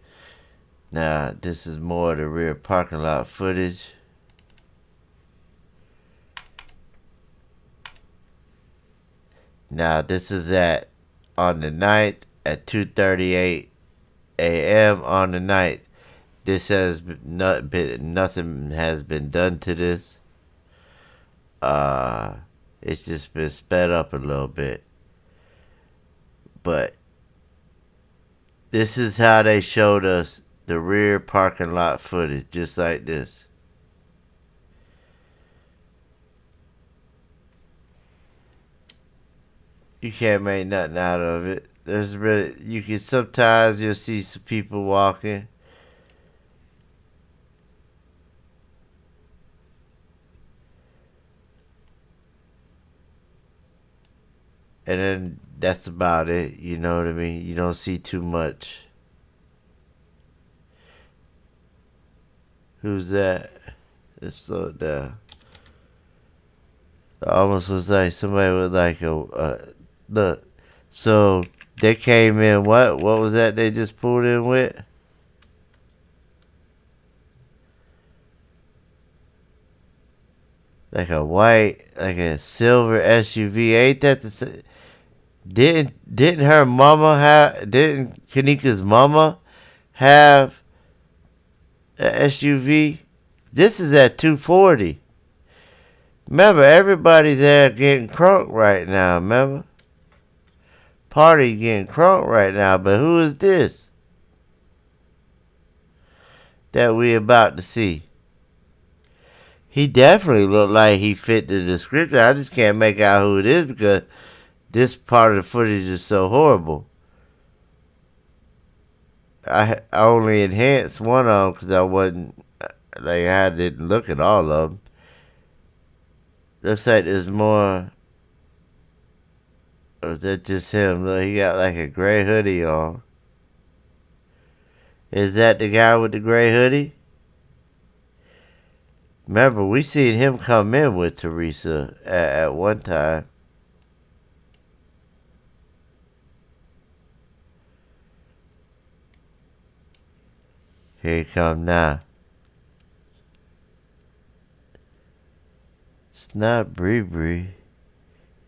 Now, this is more of the rear parking lot footage. Now, this is on the 9th at 2:38 a.m. on the 9th. This has nothing has been done to this. It's just been sped up a little bit. But this is how they showed us the rear parking lot footage, just like this. You can't make nothing out of it. Sometimes you'll see some people walking. And then that's about it, you know what I mean? You don't see too much. Who's that? Let's slow it down. It almost was like somebody with like look. So they came in, what was that they just pulled in with? Like a silver SUV. Ain't that the same? Didn't her mama didn't Kanika's mama have an SUV? This is at 240. Remember, everybody's there getting crunk right now, remember? Party getting crunk right now, but who is this that we about to see? He definitely looked like he fit the description. I just can't make out who it is because this part of the footage is so horrible. I only enhanced one of them because I didn't look at all of them. Looks like there's more. Or is that just him? Look, he got like a gray hoodie on. Is that the guy with the gray hoodie? Remember, we seen him come in with Teresa at one time. Here he come now. It's not Bree.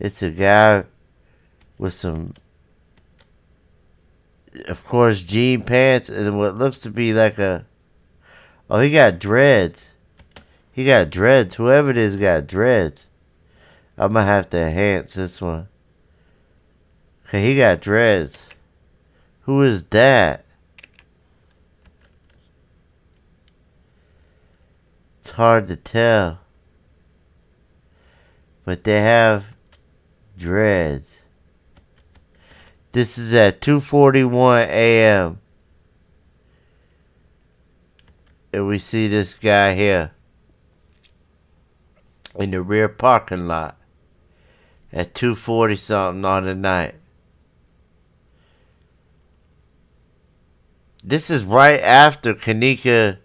It's a guy with some, of course, jean pants and what looks to be like he got dreads. He got dreads. Whoever it is got dreads. I'm going to have to enhance this one. Okay, he got dreads. Who is that? It's hard to tell. But they have dreads. This is at 2:41 a.m. And we see this guy here in the rear parking lot at 2:40 something on the night. This is right after Kanika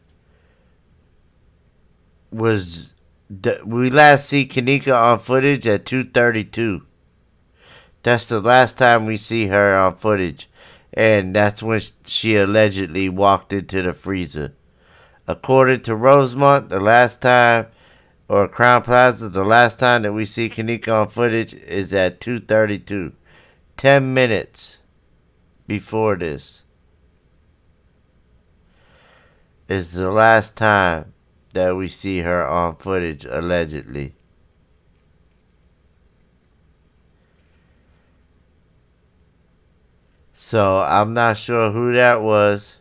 we last see Kanika on footage at 2:32. That's the last time we see her on footage. And that's when she allegedly walked into the freezer. According to Rosemont, the last time, or Crown Plaza, the last time that we see Kanika on footage is at 2:32. 10 minutes before this is the last time that we see her on footage, allegedly. So I'm not sure who that was,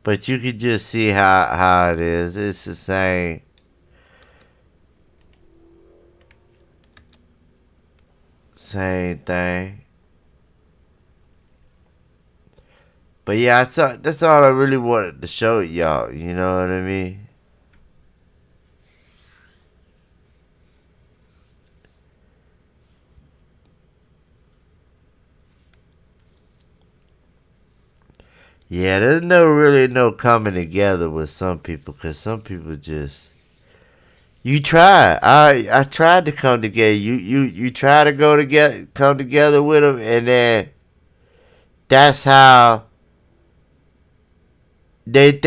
but you can just see how it is. It's the same thing. But yeah, that's all I really wanted to show y'all. You know what I mean? Yeah, there's no coming together with some people, because some people just, you try. I tried to come together. You try to come together with them, and then That's how they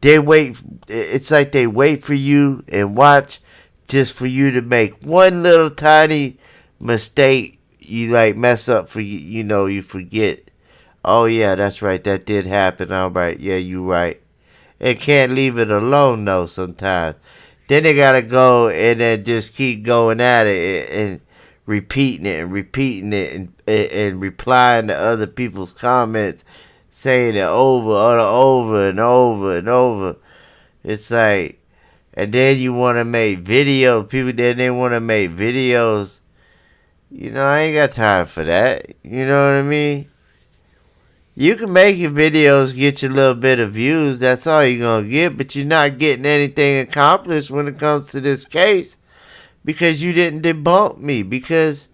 wait. It's like they wait for you and watch just for you to make one little tiny mistake. You like mess up for you know, you forget. Oh yeah, that's right, that did happen. All right, yeah, you right. And can't leave it alone though sometimes. Then they gotta go and then just keep going at it and repeating it and repeating it and replying to other people's comments, saying it over and over and over and over. It's like, and then you want to make videos. People then they want to make videos. You know, I ain't got time for that. You know what I mean? You can make your videos, get you a little bit of views. That's all you're going to get. But you're not getting anything accomplished when it comes to this case because you didn't debunk me. Because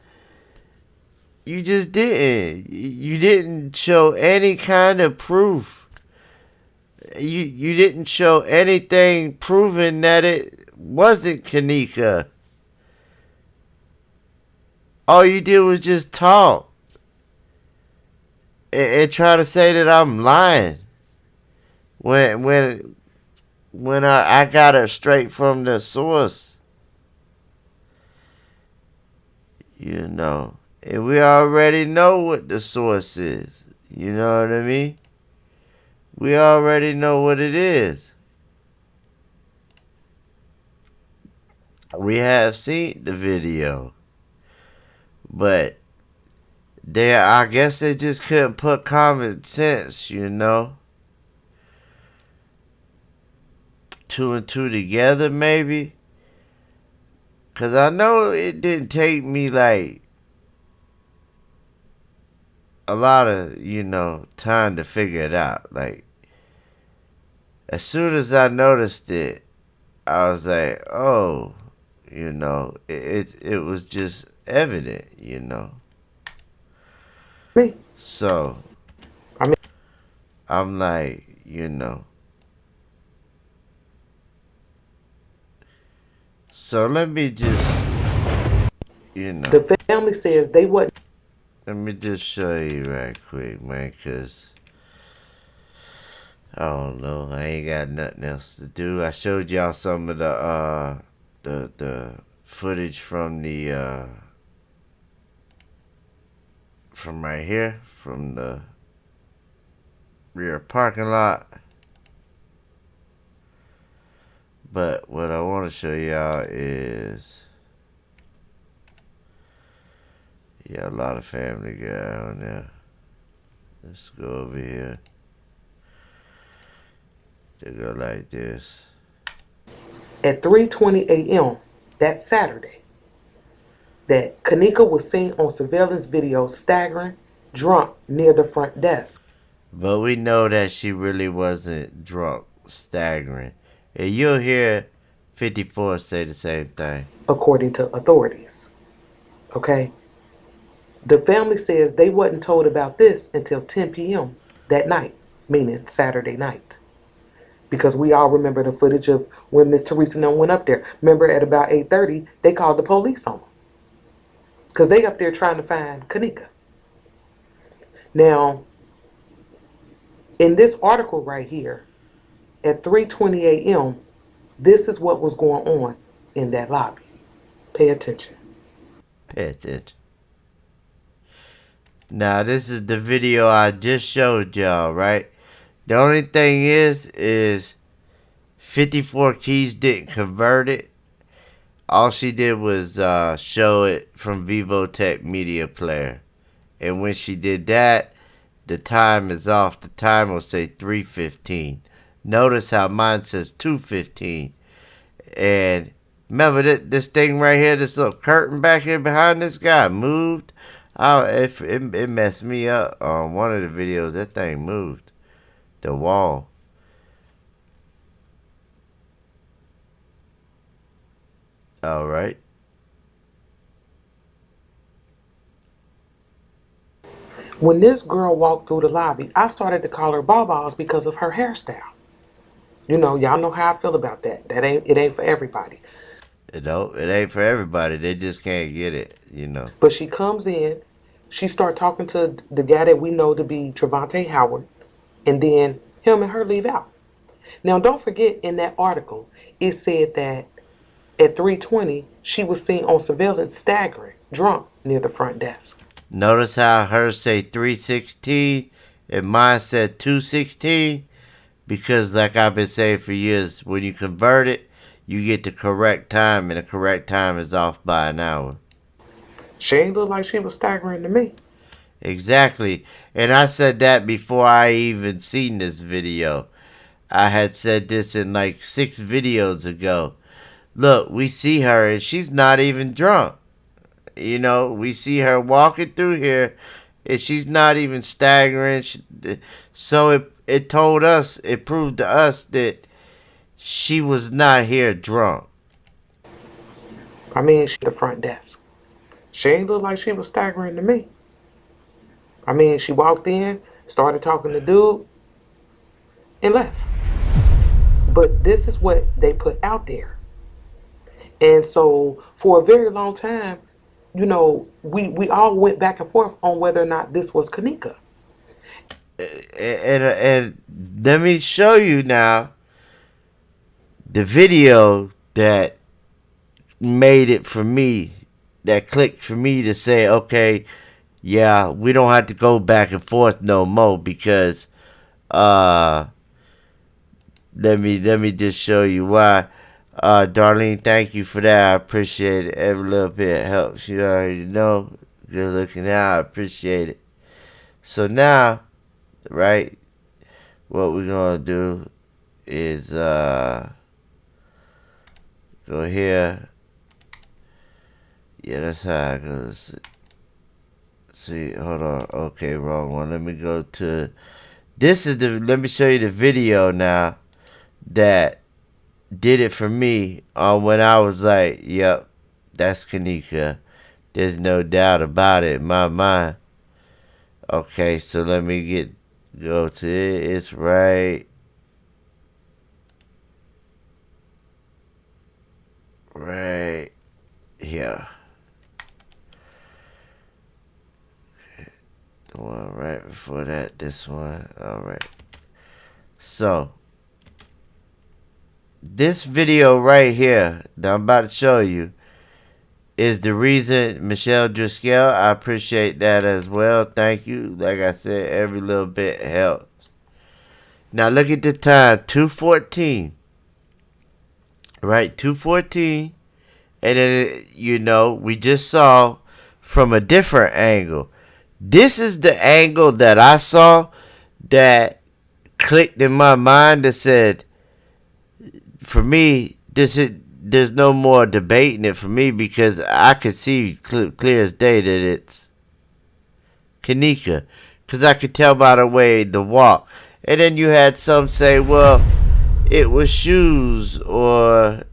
you just didn't. You didn't show any kind of proof. You didn't show anything proving that it wasn't Kanika. All you did was just talk and try to say that I'm lying when I got it straight from the source. You know, and we already know what the source is. You know what I mean? We already know what it is. We have seen the video. But I guess they just couldn't put common sense, you know. 2 and 2 together, maybe. Because I know it didn't take me, like, a lot of, you know, time to figure it out. Like, as soon as I noticed it, I was like, oh, you know, it was just evident, you know. Me. So, I mean, I'm like, you know. So let me just, you know. the family says they wasn't. Let me just show you right quick, man, because I don't know. I ain't got nothing else to do. I showed y'all some of the footage from the from right here, from the rear parking lot. But what I want to show y'all is, yeah, a lot of Family Guy on there. Let's go over here. They go like this. At 3:20 a.m. that Saturday, that Kanika was seen on surveillance video staggering, drunk near the front desk. But we know that she really wasn't drunk, staggering. And you'll hear 54 say the same thing. According to authorities. Okay? The family says they wasn't told about this until 10 p.m. that night, meaning Saturday night. Because we all remember the footage of when Miss Teresa and them went up there. Remember at about 8:30, they called the police on them. Because they up there trying to find Kanika. Now, in this article right here, at 3:20 a.m., this is what was going on in that lobby. Pay attention. Pay attention. Now, this is the video I just showed y'all, right? The only thing is 54 Keys didn't convert it. All she did was show it from Vivotech Media Player. And when she did that, the time is off. The time will say 3:15. Notice how mine says 2:15. And remember this thing right here, this little curtain back here behind this guy moved. It messed me up on one of the videos. That thing moved. The wall. All right. When this girl walked through the lobby, I started to call her Bawballs because of her hairstyle. You know, y'all know how I feel about that. It ain't for everybody. It ain't for everybody. They just can't get it, you know. But she comes in, she started talking to the guy that we know to be Trevante Howard, and then him and her leave out. Now, don't forget in that article, it said that at 3:20, she was seen on surveillance staggering, drunk, near the front desk. Notice how hers say 316 and mine said 216? Because like I've been saying for years, when you convert it, you get the correct time, and the correct time is off by an hour. She ain't look like she was staggering to me. Exactly. And I said that before I even seen this video. I had said this in like 6 videos ago. Look, we see her and she's not even drunk. You know, we see her walking through here and she's not even staggering. So it told us, it proved to us that she was not here drunk. I mean, she at the front desk. She ain't look like she was staggering to me. I mean, she walked in, started talking to dude, and left. But this is what they put out there. And so for a very long time, you know, we all went back and forth on whether or not this was Kanika. And let me show you now the video that made it for me, that clicked for me to say, okay, yeah, we don't have to go back and forth no more, because let me just show you why. Darlene, thank you for that. I appreciate it. Every little bit helps. You already know. Good looking out. I appreciate it. So now, right, what we're gonna do is go here. Yeah, that's how I go. See, hold on. Okay, wrong one. Let me go to. This is the. Let me show you the video now that did it for me when I was like, yep, that's Kanika. There's no doubt about it in my mind. Okay, so let me go to it. It's right here. Okay. The one right before that, this one. Alright. So this video right here that I'm about to show you is the reason Michelle Driscoll. I appreciate that as well. Thank you. Like I said, every little bit helps. Now look at the time, 2:14. Right, 2:14. And then, you know, we just saw from a different angle. This is the angle that I saw that clicked in my mind that said, for me, there's no more debating it for me, because I could see clear as day that it's Kanika, because I could tell by the way the walk. And then you had some say, well, it was shoes, or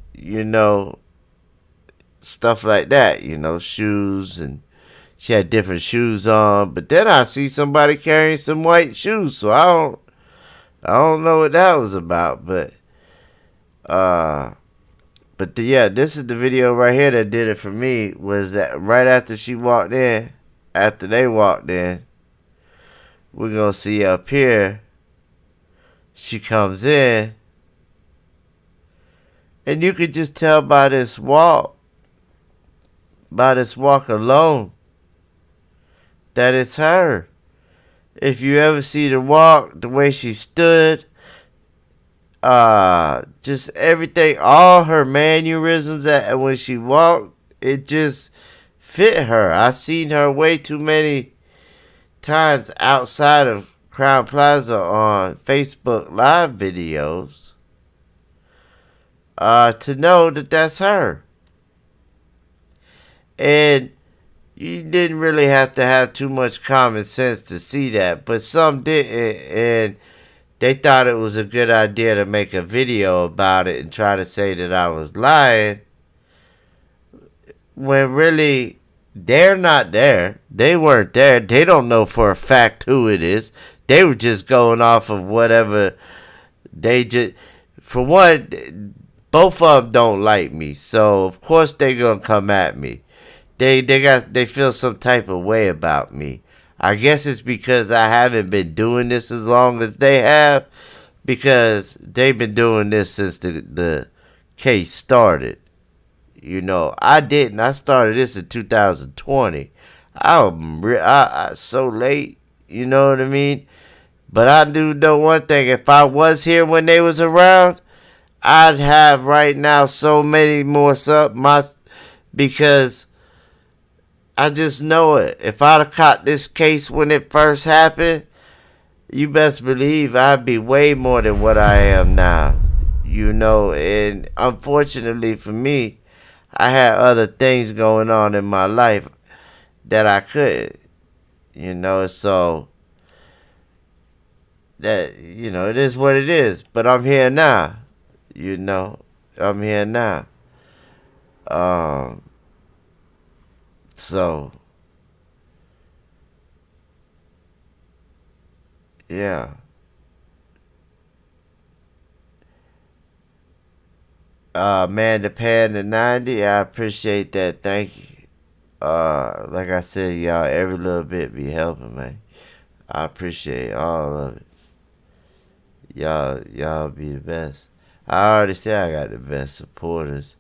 stuff like that, shoes, and she had different shoes on. But then I see somebody carrying some white shoes, so I don't know what that was about, but yeah, this is the video right here that did it for me. Was that right after she walked in, after they walked in, we're gonna see up here, she comes in, and you could just tell by this walk alone, that it's her. If you ever see the walk, the way she stood, just everything, all her mannerisms that when she walked, it just fit her. I seen her way too many times outside of Crown Plaza on Facebook Live videos to know that that's her. And you didn't really have to have too much common sense to see that, but some didn't, and they thought it was a good idea to make a video about it and try to say that I was lying, when really they're not there. They weren't there. They don't know for a fact who it is. They were just going off of whatever they just. For one, both of them don't like me, so of course they're gonna come at me. they feel some type of way about me. I guess it's because I haven't been doing this as long as they have, because they've been doing this since the case started. You know, I didn't. I started this in 2020. I so late. You know what I mean? But I do know one thing. If I was here when they was around, I'd have right now so many more because I just know it. If I'd have caught this case when it first happened, you best believe I'd be way more than what I am now. You know, and unfortunately for me, I had other things going on in my life that I couldn't. You know, so that, you know, it is what it is. But I'm here now. You know, I'm here now. So yeah. Man, the pan the 90, I appreciate that. Thank you. Like I said, y'all, every little bit be helping, man. I appreciate all of it. Y'all be the best. I already said I got the best supporters.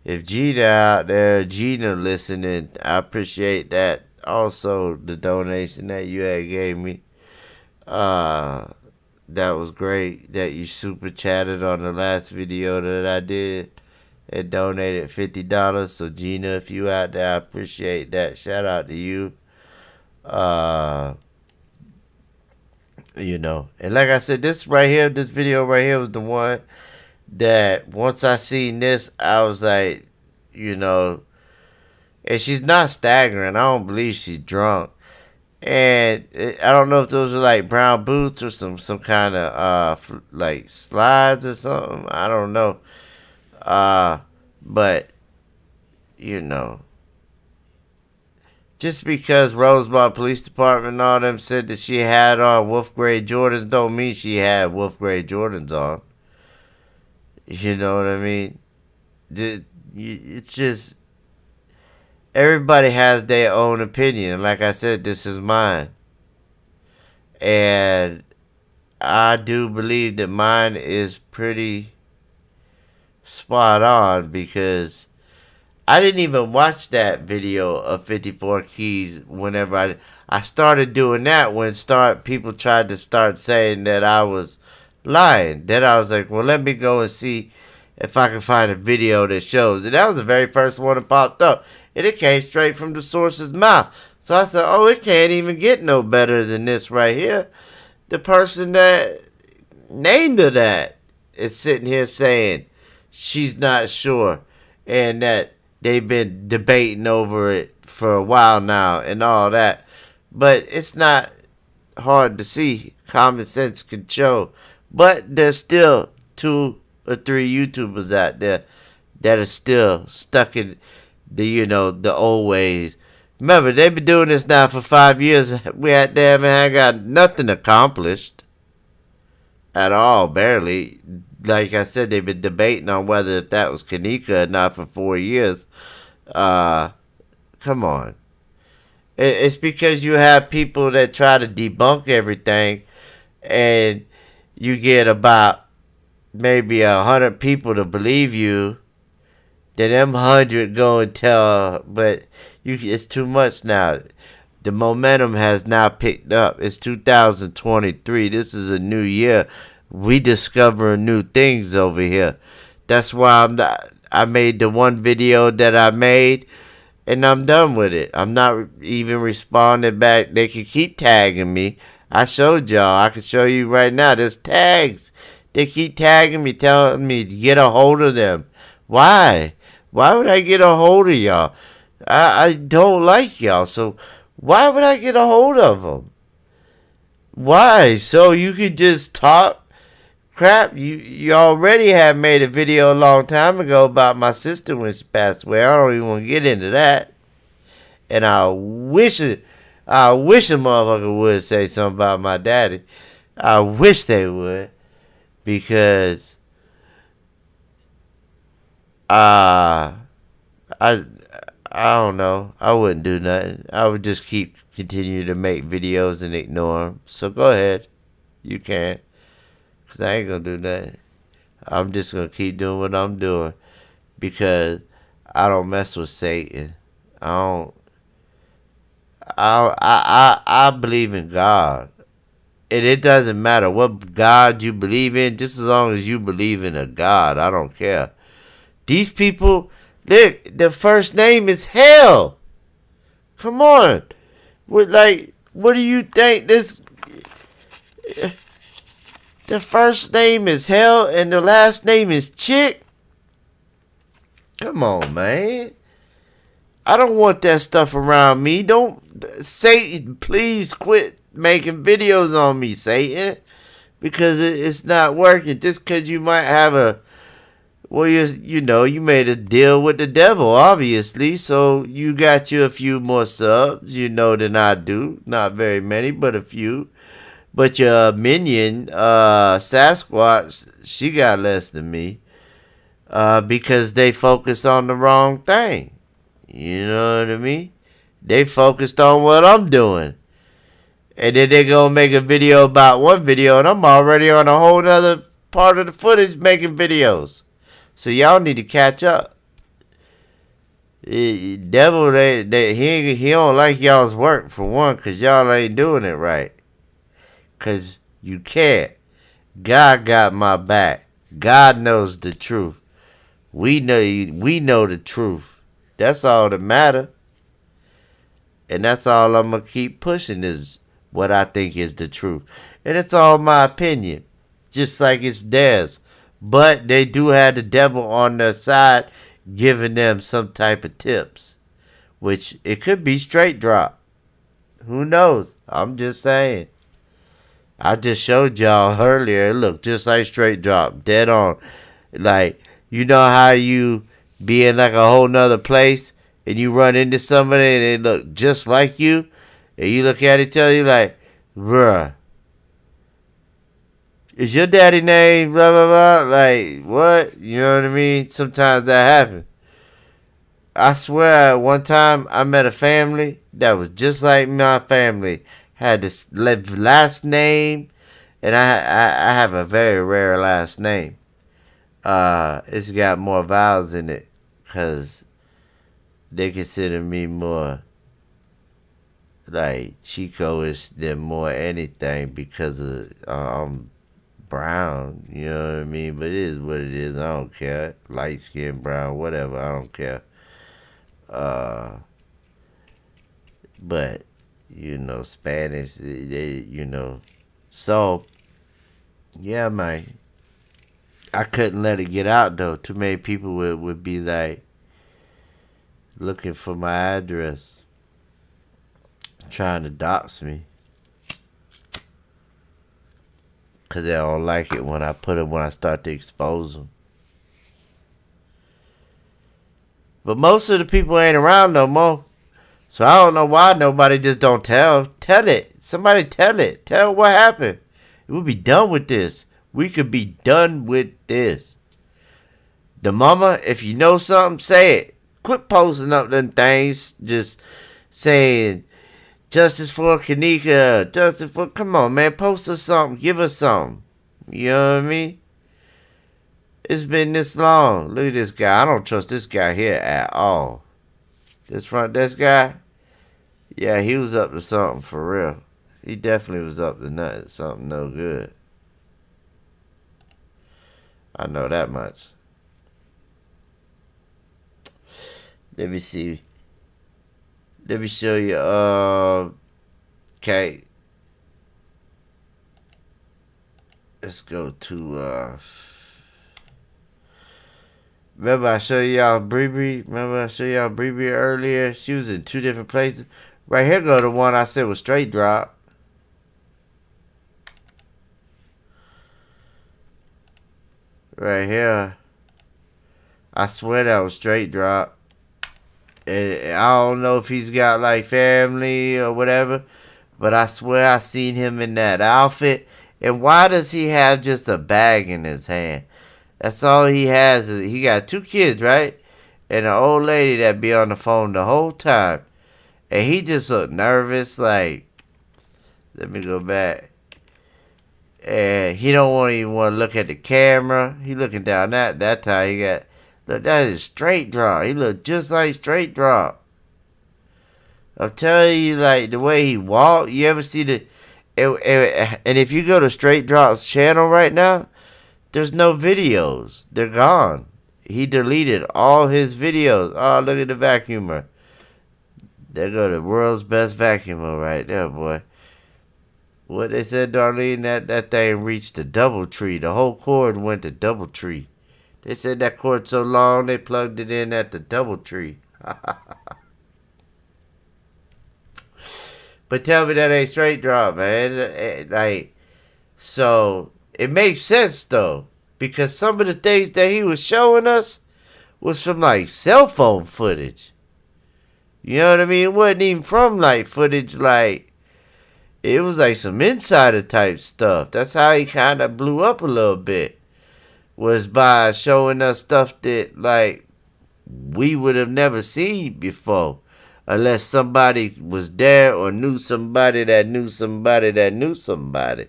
If Gina out there, Gina listening, I appreciate that. Also, the donation that you had gave me. That was great. That you super chatted on the last video that I did and donated $50. So Gina, if you out there, I appreciate that. Shout out to you. You know, and like I said, this video right here was the one that once I seen this, I was like, you know, and she's not staggering. I don't believe she's drunk. And I don't know if those are like brown boots or some kind of like slides or something. I don't know. But you know, just because Rosebud Police Department and all them said that she had on wolf gray Jordans don't mean she had wolf gray Jordans on. You know what I mean? It's just everybody has their own opinion. And like I said, this is mine. And I do believe that mine is pretty spot on, because I didn't even watch that video of 54 Keys whenever I started doing that when people tried to start saying that I was lying. Then I was like, well, let me go and see if I can find a video that shows. And that was the very first one that popped up. And it came straight from the source's mouth. So I said, oh, it can't even get no better than this right here. The person that named her that is sitting here saying she's not sure, and that they've been debating over it for a while now and all that. But it's not hard to see. Common sense can show. But there's still 2 or 3 YouTubers out there that are still stuck in the old ways. Remember, they've been doing this now for 5 years. We had them and I got nothing accomplished at all, barely. Like I said, they've been debating on whether that was Kanika or not for 4 years. Come on. It's because you have people that try to debunk everything, and you get about maybe 100 people to believe you. Then them 100 go and tell, but it's too much now. The momentum has now picked up. It's 2023. This is a new year. We discovering new things over here. That's why I made the one video that I made, and I'm done with it. I'm not even responding back. They can keep tagging me. I showed y'all. I can show you right now. There's tags. They keep tagging me, telling me to get a hold of them. Why? Why would I get a hold of y'all? I don't like y'all, so why would I get a hold of them? Why? So you could just talk crap? You already have made a video a long time ago about my sister when she passed away. I don't even want to get into that. And I wish a motherfucker would say something about my daddy. I wish they would, because I I don't know. I wouldn't do nothing. I would just continue to make videos and ignore them. So go ahead. You can. Because I ain't going to do nothing. I'm just going to keep doing what I'm doing. Because I don't mess with Satan. I don't. I believe in God. And it doesn't matter what God you believe in, just as long as you believe in a God. I don't care. These people, look, the first name is hell. Come on. What do you think this? The first name is hell and the last name is chick? Come on, man. I don't want that stuff around me. Don't, Satan, please quit making videos on me, Satan. Because it's not working. Just because you might have a, well, you made a deal with the devil, obviously. So you got you a few more subs, than I do. Not very many, but a few. But your minion, Sasquatch, she got less than me. Because they focused on the wrong thing. You know what I mean? They focused on what I'm doing. And then they gonna make a video about one video, and I'm already on a whole other part of the footage making videos. So y'all need to catch up. Devil, he don't like y'all's work for one, cause y'all ain't doing it right. Cause you can't. God got my back. God knows the truth. We know the truth. That's all that matter. And that's all I'm gonna keep pushing is what I think is the truth. And it's all my opinion. Just like it's theirs. But they do have the devil on their side giving them some type of tips. Which it could be straight drop. Who knows? I'm just saying. I just showed y'all earlier. It looked just like straight drop. Dead on. Like, you know how you be in like a whole nother place and you run into somebody and they look just like you? And you look at each other, you like, bruh, is your daddy name blah, blah, blah? Like, what? You know what I mean? Sometimes that happens. I swear, one time I met a family that was just like my family. Had this last name, and I have a very rare last name. It's got more vowels in it, because they consider me more like Chico-ish than more anything because of I'm brown, you know what I mean? But it is what it is. I don't care. Light skin, brown, whatever. I don't care. But Spanish, So, yeah, man. I couldn't let it get out though. Too many people would be like looking for my address, trying to dox me. Cause they don't like it when I start to expose them. But most of the people ain't around no more. So I don't know why nobody just don't tell. Tell it. Somebody tell it. Tell what happened. We'll be done with this. We could be done with this. The mama, if you know something, say it. Quit posting up them things. Just saying, justice for Kanika. Justice for... Come on, man. Post us something. Give us something. You know what I mean? It's been this long. Look at this guy. I don't trust this guy here at all. This front desk guy, yeah, he was up to something for real. He definitely was up to something no good. I know that much. Let me see. Let me show you. Okay. Let's go to remember I showed y'all Bree? Remember I showed y'all Bree earlier? She was in two different places. Right here go the one I said was straight drop. Right here. I swear that was straight drop. And I don't know if he's got like family or whatever, but I swear I seen him in that outfit. And why does he have just a bag in his hand? That's all he has. He got two kids, right? and an old lady that be on the phone the whole time. And he just looked nervous, like, let me go back. And he don't even want to look at the camera. He looking down that time. He got, look, that is straight drop. He looked just like straight drop. I'm telling you, like, the way he walked. You ever see and if you go to Straight Drop's channel right now, there's no videos. They're gone. He deleted all his videos. Oh, look at the vacuumer. There go the world's best vacuumer right there, boy. What they said, Darlene, that thing reached the double tree. The whole cord went to double tree. They said that cord so long they plugged it in at the double tree. But tell me that ain't straight drop, man. Like, so it makes sense though, because some of the things that he was showing us was from like cell phone footage. You know what I mean? It wasn't even from like footage, like it was like some insider type stuff. That's how he kind of blew up a little bit, was by showing us stuff that like we would have never seen before, unless somebody was there or knew somebody that knew somebody that knew somebody.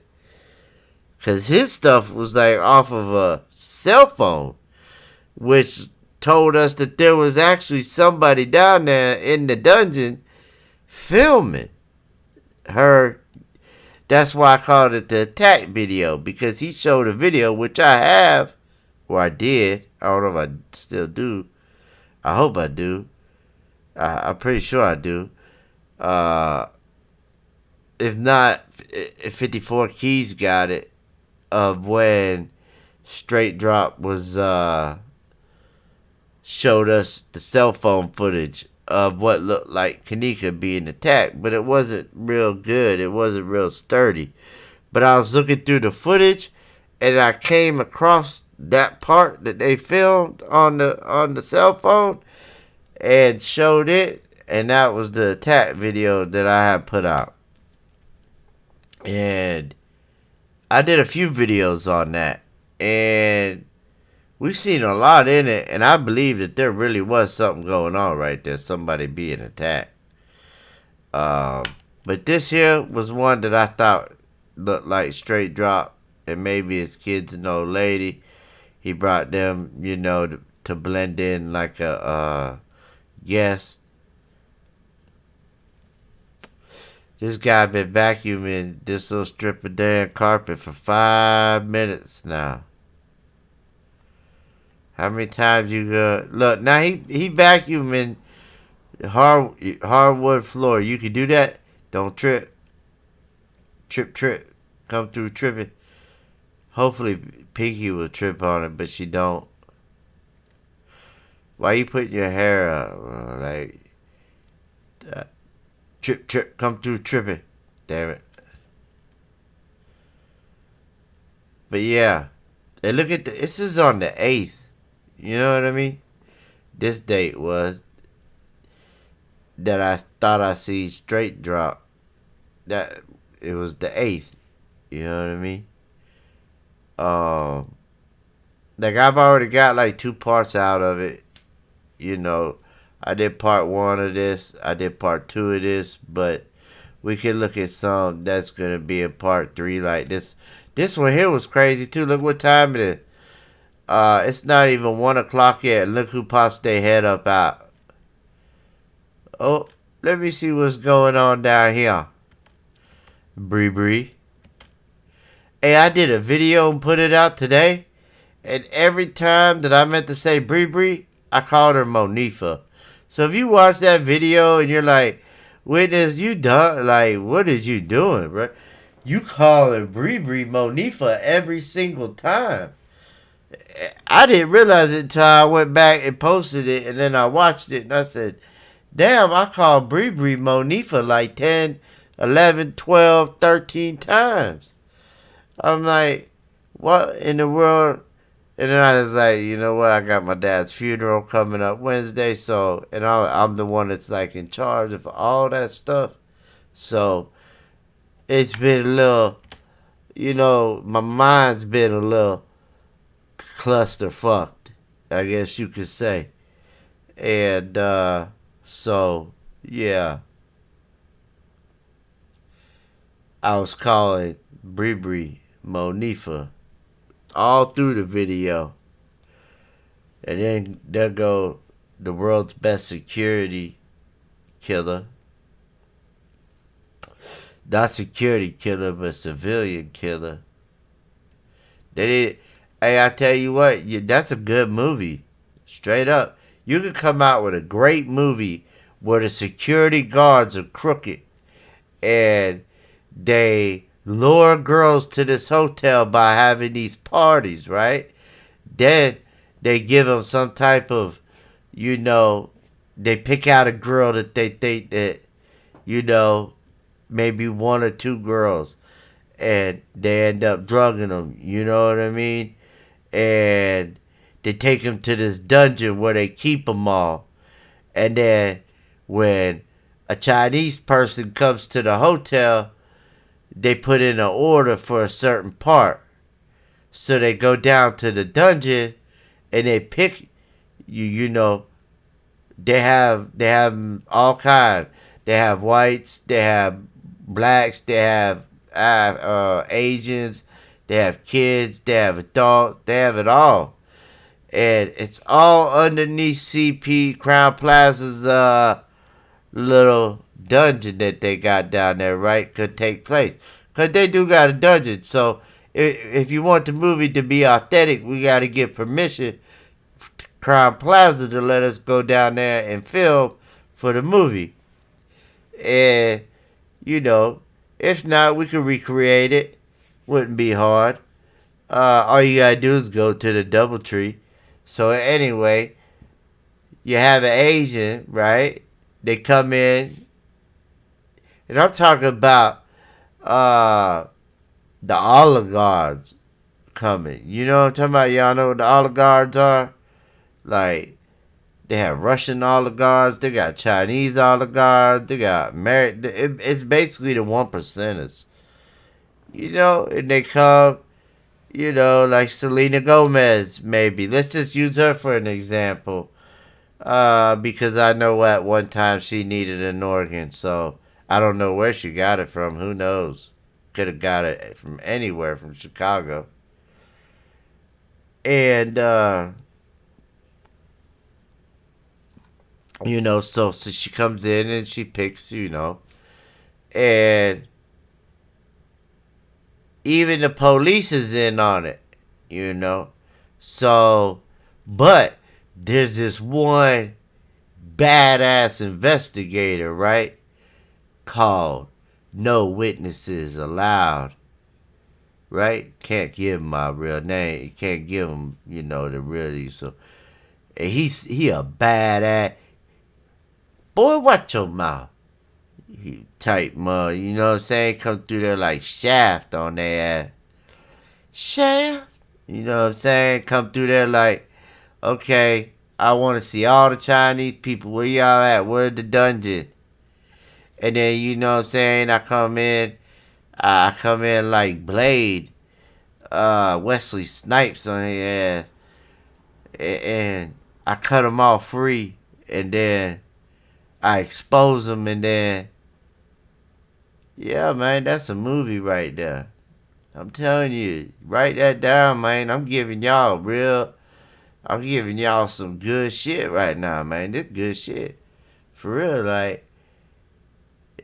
Because his stuff was like off of a cell phone, which told us that there was actually somebody down there in the dungeon filming her. That's why I called it the attack video, because he showed a video, which I have, or I did. I don't know if I still do. I hope I do. I'm pretty sure I do. If not, if 54 Keys got it, of when Straight Drop was showed us the cell phone footage of what looked like Kanika being attacked, but it wasn't real good. It wasn't real sturdy. But I was looking through the footage, and I came across that part that they filmed on the cell phone and showed it, and that was the attack video that I had put out. And I did a few videos on that, and we've seen a lot in it, and I believe that there really was something going on right there, somebody being attacked. But this here was one that I thought looked like Straight Drop, and maybe his kids and old lady. He brought them, you know, to blend in like a guest. This guy been vacuuming this little strip of damn carpet for 5 minutes now. How many times you go? Look, now he vacuuming hardwood floor. You can do that. Don't trip. Trip. Come through tripping. Hopefully Pinky will trip on it, but she don't. Why you putting your hair up? Like, trip, come through tripping. Damn it. But yeah. And look at this is on the 8th. You know what I mean? This date was that I thought I see Straight Drop. That it was the 8th. You know what I mean? Like I've already got like 2 parts out of it. You know, I did part 1 of this. I did part 2 of this, but we can look at some that's gonna be in part 3. Like this one here was crazy too. Look what time it is. It's not even 1 o'clock yet. Look who pops their head up out. Oh, let me see what's going on down here. Bree. Hey, I did a video and put it out today, and every time that I meant to say Bree, I called her Monifa. So if you watch that video and you're like, Witness, you done? Like, what is you doing, bro? You calling Bree Monifa every single time. I didn't realize it until I went back and posted it, and then I watched it, and I said, damn, I called Bree Monifa like 10, 11, 12, 13 times. I'm like, what in the world? And then I was like, you know what? I got my dad's funeral coming up Wednesday, so, and I'm the one that's like in charge of all that stuff. So, it's been a little, you know, my mind's been a little cluster fucked, I guess you could say. And so yeah, I was calling Bree Monifa all through the video. And then there go the world's best security killer. Not security killer, but civilian killer. They did. Hey, I tell you what, that's a good movie. Straight up. You could come out with a great movie where the security guards are crooked and they lure girls to this hotel by having these parties, right? Then they give them some type of, they pick out a girl that they think that, maybe one or two girls, and they end up drugging them, you know what I mean? And they take them to this dungeon where they keep them all. And then when a Chinese person comes to the hotel, they put in an order for a certain part. So they go down to the dungeon and they pick they have all kinds. They have whites, they have blacks, they have Asians, they have kids, they have adults, they have it all. And it's all underneath CP Crown Plaza's little dungeon that they got down there, right? Could take place. Because they do got a dungeon. So if you want the movie to be authentic, we got to get permission to Crown Plaza to let us go down there and film for the movie. And, if not, we could recreate it. Wouldn't be hard. All you got to do is go to the Doubletree. So anyway, you have an Asian, right? They come in. And I'm talking about the oligarchs coming. You know what I'm talking about? Y'all know what the oligarchs are? Like, they have Russian oligarchs. They got Chinese oligarchs. They got it's basically the one percenters. And they come, like Selena Gomez, maybe. Let's just use her for an example. Because I know at one time she needed an organ. So I don't know where she got it from. Who knows? Could have got it from anywhere, from Chicago. And, so she comes in and she picks, and even the police is in on it, So, but there's this one badass investigator, right? Called No Witnesses Allowed, right? Can't give him my real name. You can't give him, the real. So, and he a badass. Boy, watch your mouth. He type mud, you know what I'm saying? Come through there like Shaft on their ass. Shaft? You know what I'm saying? Come through there like, okay, I want to see all the Chinese people. Where y'all at? Where's the dungeon? And then, you know what I'm saying? I come in like Blade, Wesley Snipes on his ass. And I cut him off free. And then I expose him, and then, yeah, man, that's a movie right there. I'm telling you, write that down, man. I'm giving y'all some good shit right now, man. This good shit. For real, like,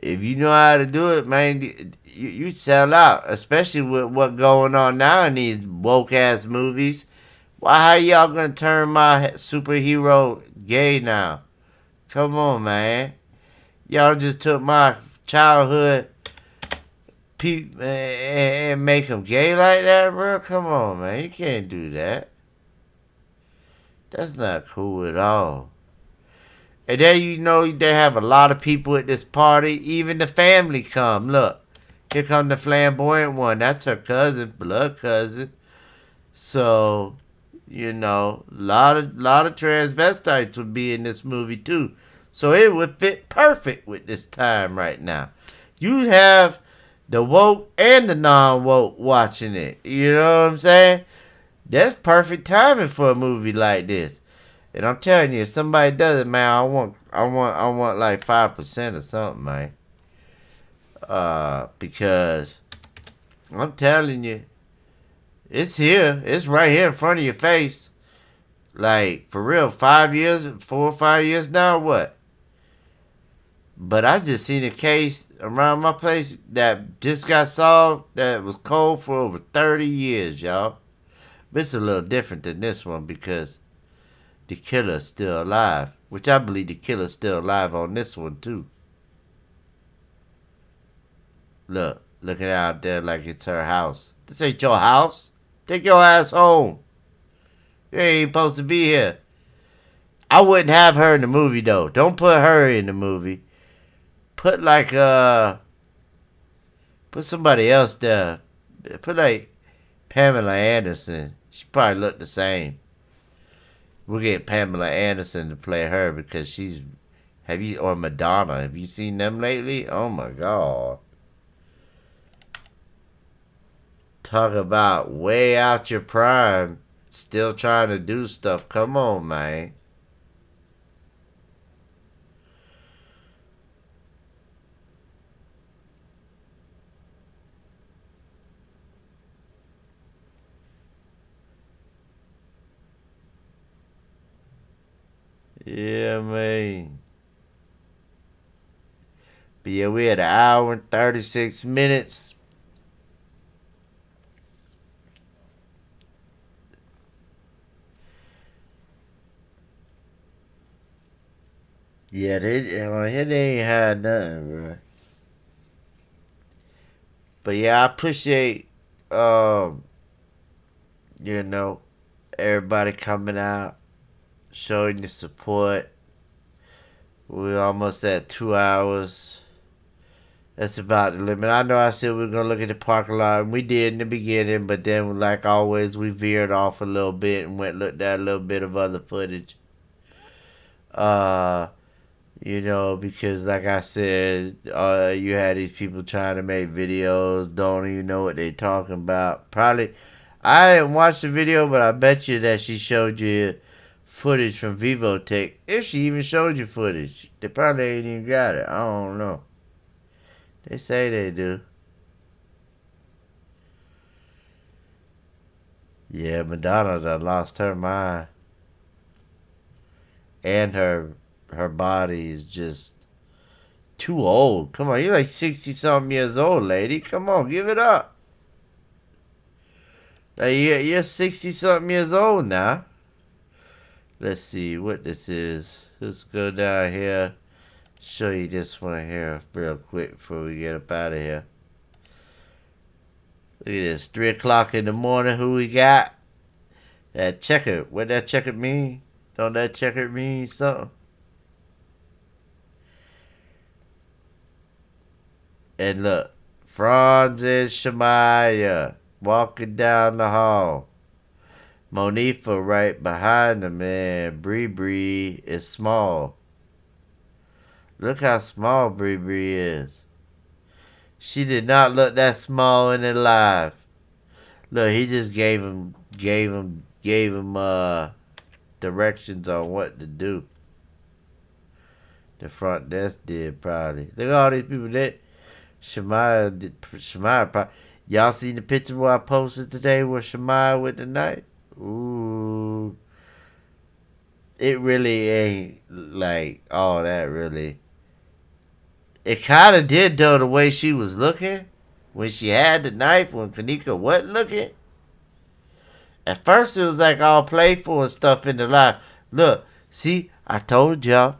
if you know how to do it, man, you sell out. Especially with what's going on now in these woke-ass movies. Why, how y'all gonna turn my superhero gay now? Come on, man. Y'all just took my childhood and make him gay like that, bro? Come on, man. You can't do that. That's not cool at all. And then they have a lot of people at this party. Even the family come. Look. Here come the flamboyant one. That's her cousin, blood cousin. So, a lot of transvestites would be in this movie too. So it would fit perfect with this time right now. You have the woke and the non-woke watching it. You know what I'm saying? That's perfect timing for a movie like this. And I'm telling you, if somebody does it, man, I want like 5% or something, man. Because I'm telling you, it's here. It's right here in front of your face. Like, for real, 4 or 5 years now, what? But I just seen a case around my place that just got solved that was cold for over 30 years, y'all. But it's a little different than this one because the killer's still alive. Which I believe the killer's still alive on this one, too. Look, looking out there like it's her house. This ain't your house. Take your ass home. You ain't supposed to be here. I wouldn't have her in the movie, though. Don't put her in the movie. Put like, put somebody else there. Put like Pamela Anderson. She probably look the same. We'll get Pamela Anderson to play her because she's, or Madonna. Have you seen them lately? Oh my God. Talk about way out your prime. Still trying to do stuff. Come on, man. Yeah, man. But yeah, we had an hour and 36 minutes. Yeah, they ain't had nothing, bro. But yeah, I appreciate, you know, everybody coming out, showing your support. We're almost at 2 hours. That's about the limit. I know I said we were going to look at the parking lot, and we did in the beginning, but then, like always, we veered off a little bit and looked at a little bit of other footage. Because like I said, you had these people trying to make videos, don't even know what they talking about. Probably, I didn't watch the video, but I bet you that she showed you footage from Vivotech. If she even showed you footage, they probably ain't even got it. I don't know. They say they do. Yeah, Madonna done lost her mind. And her body is just too old. Come on, you're like 60-something years old, lady. Come on, give it up. Like, you're 60-something years old now. Let's see what this is. Let's go down here. Show you this one here real quick before we get up out of here. Look at this. 3 o'clock in the morning. Who we got? That checker. What that checker mean? Don't that checker mean something? And look. Franz and Shemaya walking down the hall. Monifa right behind them, man. Bree is small. Look how small Bree is. She did not look that small in her life. Look, he just gave him directions on what to do. The front desk did probably. Look at all these people that Shemaya probably. Y'all seen the picture where I posted today with Shemaya with the knife? Ooh. It really ain't like all that really. It kind of did though the way she was looking. When she had the knife, when Kanika wasn't looking. At first it was like all playful and stuff in the live. Look, see, I told y'all.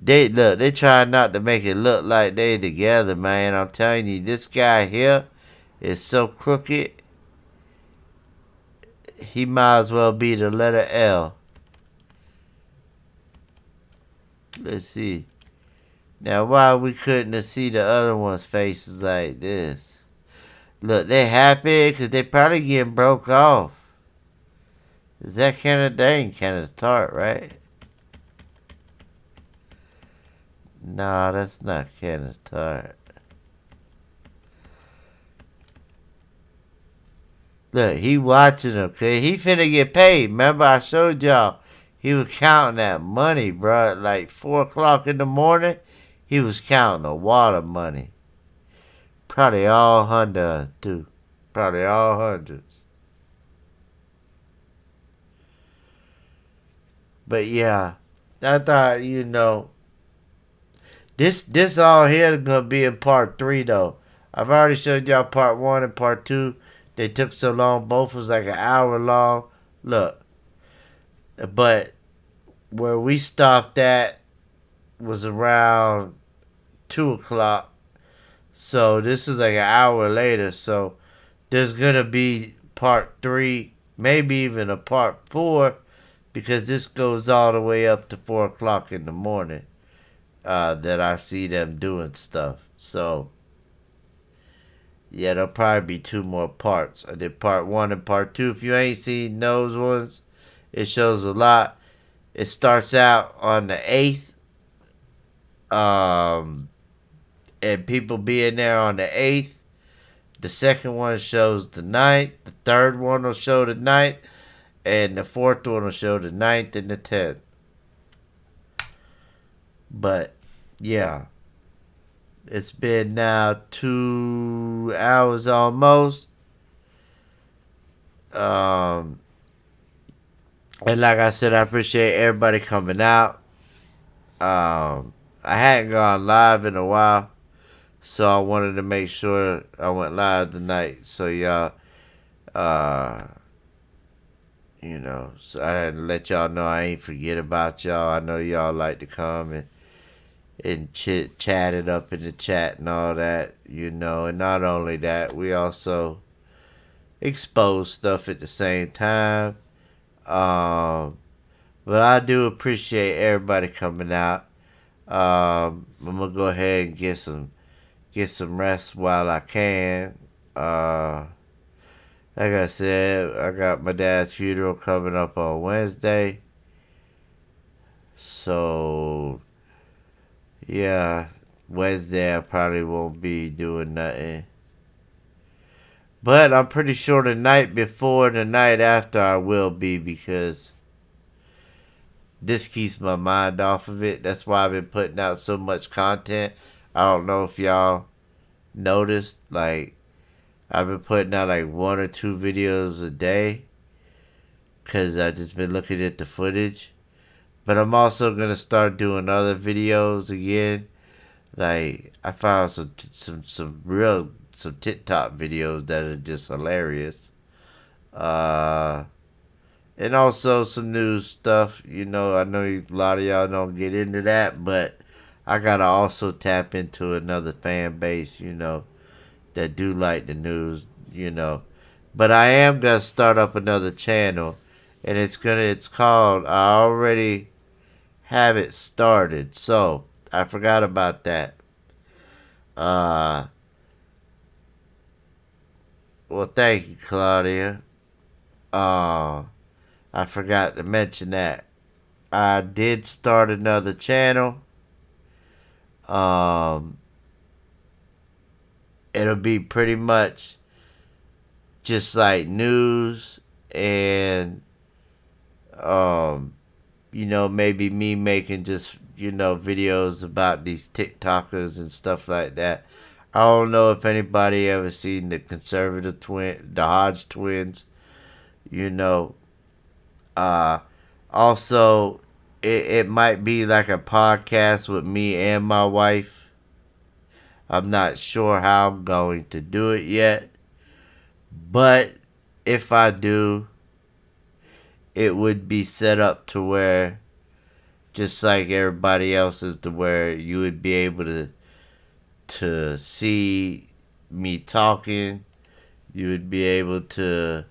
They trying not to make it look like they together, man. I'm telling you, this guy here is so crooked. He might as well be the letter L. Let's see. Now, why we couldn't see the other one's faces like this? Look, they happy because they probably getting broke off. Is that Kenneka? They ain't Kenneka's tart, right? Nah, that's not Kenneka's tart. Look, he watching them, okay? He finna get paid. Remember, I showed y'all. He was counting that money, bro. Like 4 o'clock in the morning, he was counting the water money. Probably all hundred too. Probably all hundreds. But yeah, I thought this all here is gonna be in part 3 though. I've already showed y'all part 1 and part 2. They took so long, both was like an hour long. Look, but where we stopped at was around 2 o'clock. So this is like an hour later. So there's gonna be part 3, maybe even a part 4, because this goes all the way up to 4 o'clock in the morning. That I see them doing stuff. So yeah, there'll probably be 2 more parts. I did part 1 and part 2. If you ain't seen those ones, it shows a lot. It starts out on the 8th. And people being there on the 8th. The second one shows the 9th. The third one will show the 9th. And the fourth one will show the 9th and the 10th. But, yeah. It's been now 2 hours almost. And like I said, I appreciate everybody coming out. I hadn't gone live in a while. So I wanted to make sure I went live tonight. So y'all, so I had to let y'all know I ain't forget about y'all. I know y'all like to come and chat it up in the chat and all that, and not only that, we also expose stuff at the same time. But I do appreciate everybody coming out. I'm gonna go ahead and get some rest while I can. Like I said, I got my dad's funeral coming up on Wednesday. So, yeah, Wednesday I probably won't be doing nothing. But I'm pretty sure the night before and the night after I will be, because this keeps my mind off of it. That's why I've been putting out so much content. I don't know if y'all noticed, like, I've been putting out like 1 or 2 videos a day because I've just been looking at the footage. But I'm also going to start doing other videos again. Like, I found some TikTok videos that are just hilarious. And also some news stuff. I know a lot of y'all don't get into that, but I got to also tap into another fan base, that do like the news, But I am gonna start up another channel, and it's called, I already have it started, so I forgot about that. Well, thank you, Claudia. I forgot to mention that I did start another channel. It'll be pretty much just like news and maybe me making just videos about these TikTokers and stuff like that. I don't know if anybody ever seen the the Hodge twins. Also, it might be like a podcast with me and my wife. I'm not sure how I'm going to do it yet. But if I do, it would be set up to where, just like everybody else's, to where you would be able to see me talking. You would be able to,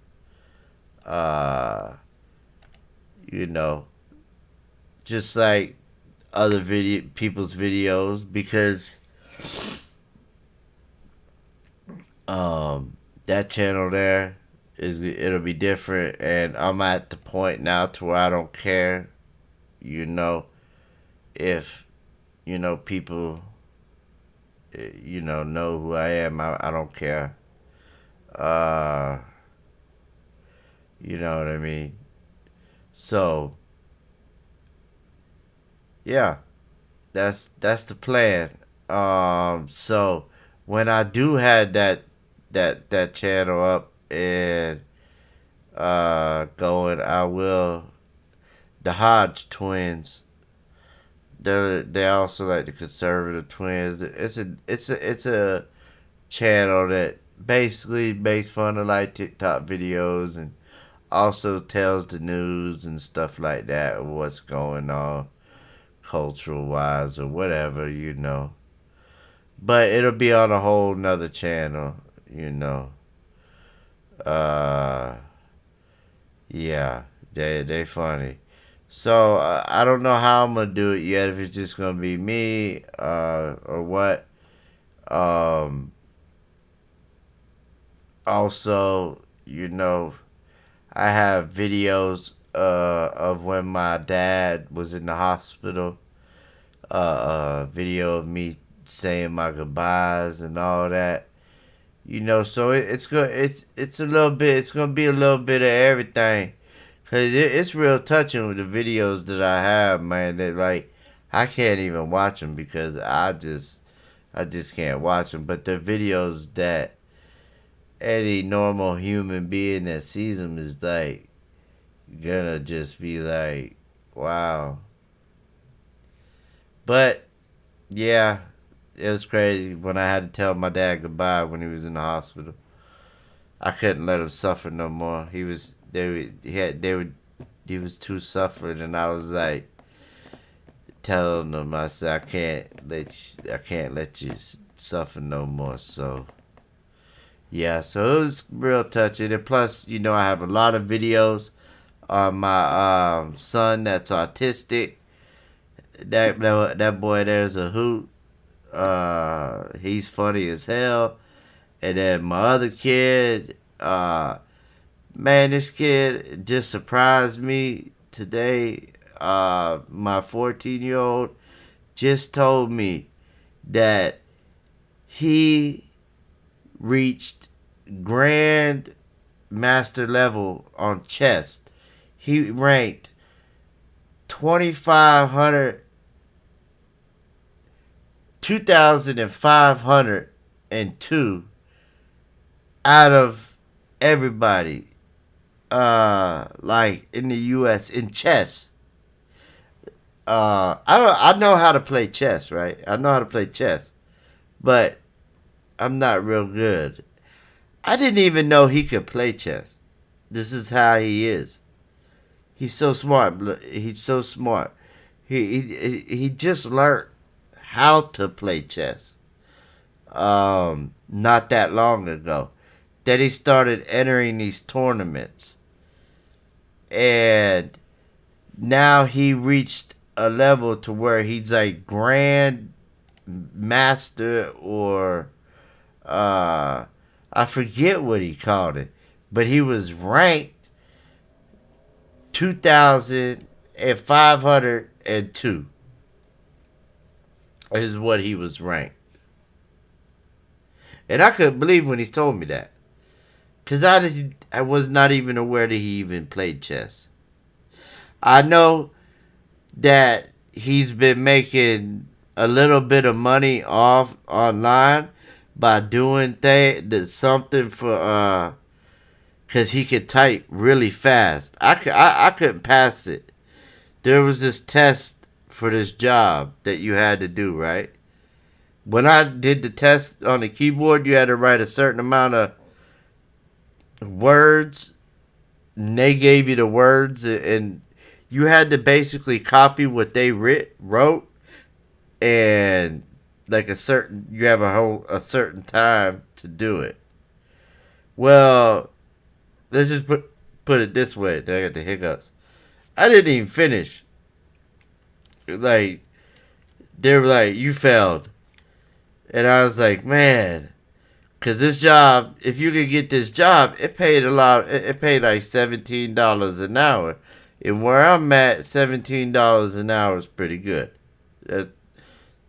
just like other people's videos, because that channel there it'll be different, and I'm at the point now to where I don't care, if people know who I am. I don't care. You know what I mean? So yeah, that's the plan. So when I do have that channel up and going, I will. The Hodge twins. They also like the conservative twins. It's a channel that basically makes fun of like TikTok videos and also tells the news and stuff like that, what's going on cultural wise or whatever. But it'll be on a whole nother channel, you know. Uh, yeah, they funny. So I don't know how I'm gonna do it yet. If it's just gonna be me, or what. Um, Also, I have videos of when my dad was in the hospital. Video of me saying my goodbyes and all that. So it's good. It's a little bit. It's gonna be a little bit of everything, cause it's real touching with the videos that I have, man. That like I can't even watch them because I just can't watch them. But the videos that any normal human being that sees them is like gonna just be like, wow. But yeah, it was crazy when I had to tell my dad goodbye when he was in the hospital. I couldn't let him suffer no more. He was they would he was too suffering, and I was like telling him, I said I can't let you suffer no more. So yeah, so it was real touching, and plus I have a lot of videos on my son that's autistic. That boy there's a hoot. He's funny as hell. And then my other kid, man, this kid just surprised me today. My 14-year-old just told me that he reached grand master level on chess. He ranked 2,500, 2,502 out of everybody, like in the U.S. in chess. I know how to play chess, right? I know how to play chess, but I'm not real good. I didn't even know he could play chess. This is how he is. He's so smart. He's so smart. He just learned how to play chess. Not that long ago. That he started entering these tournaments, and now he reached a level to where he's like grand master, or I forget what he called it, but he was ranked 2,502 is what he was ranked. And I couldn't believe when he told me that. Because I was not even aware that he even played chess. I know that he's been making a little bit of money off online by doing something for because he could type really fast. I couldn't pass it. There was this test for this job that you had to do, right? When I did the test on the keyboard, you had to write a certain amount of words, and they gave you the words, and you had to basically copy what they wrote, and like you have a certain time to do it. Well, let's just put it this way. I got the hiccups. I didn't even finish. Like, they were like, you failed. And I was like, man, because this job, if you could get this job, it paid a lot. It paid like $17 an hour. And where I'm at, $17 an hour is pretty good. That's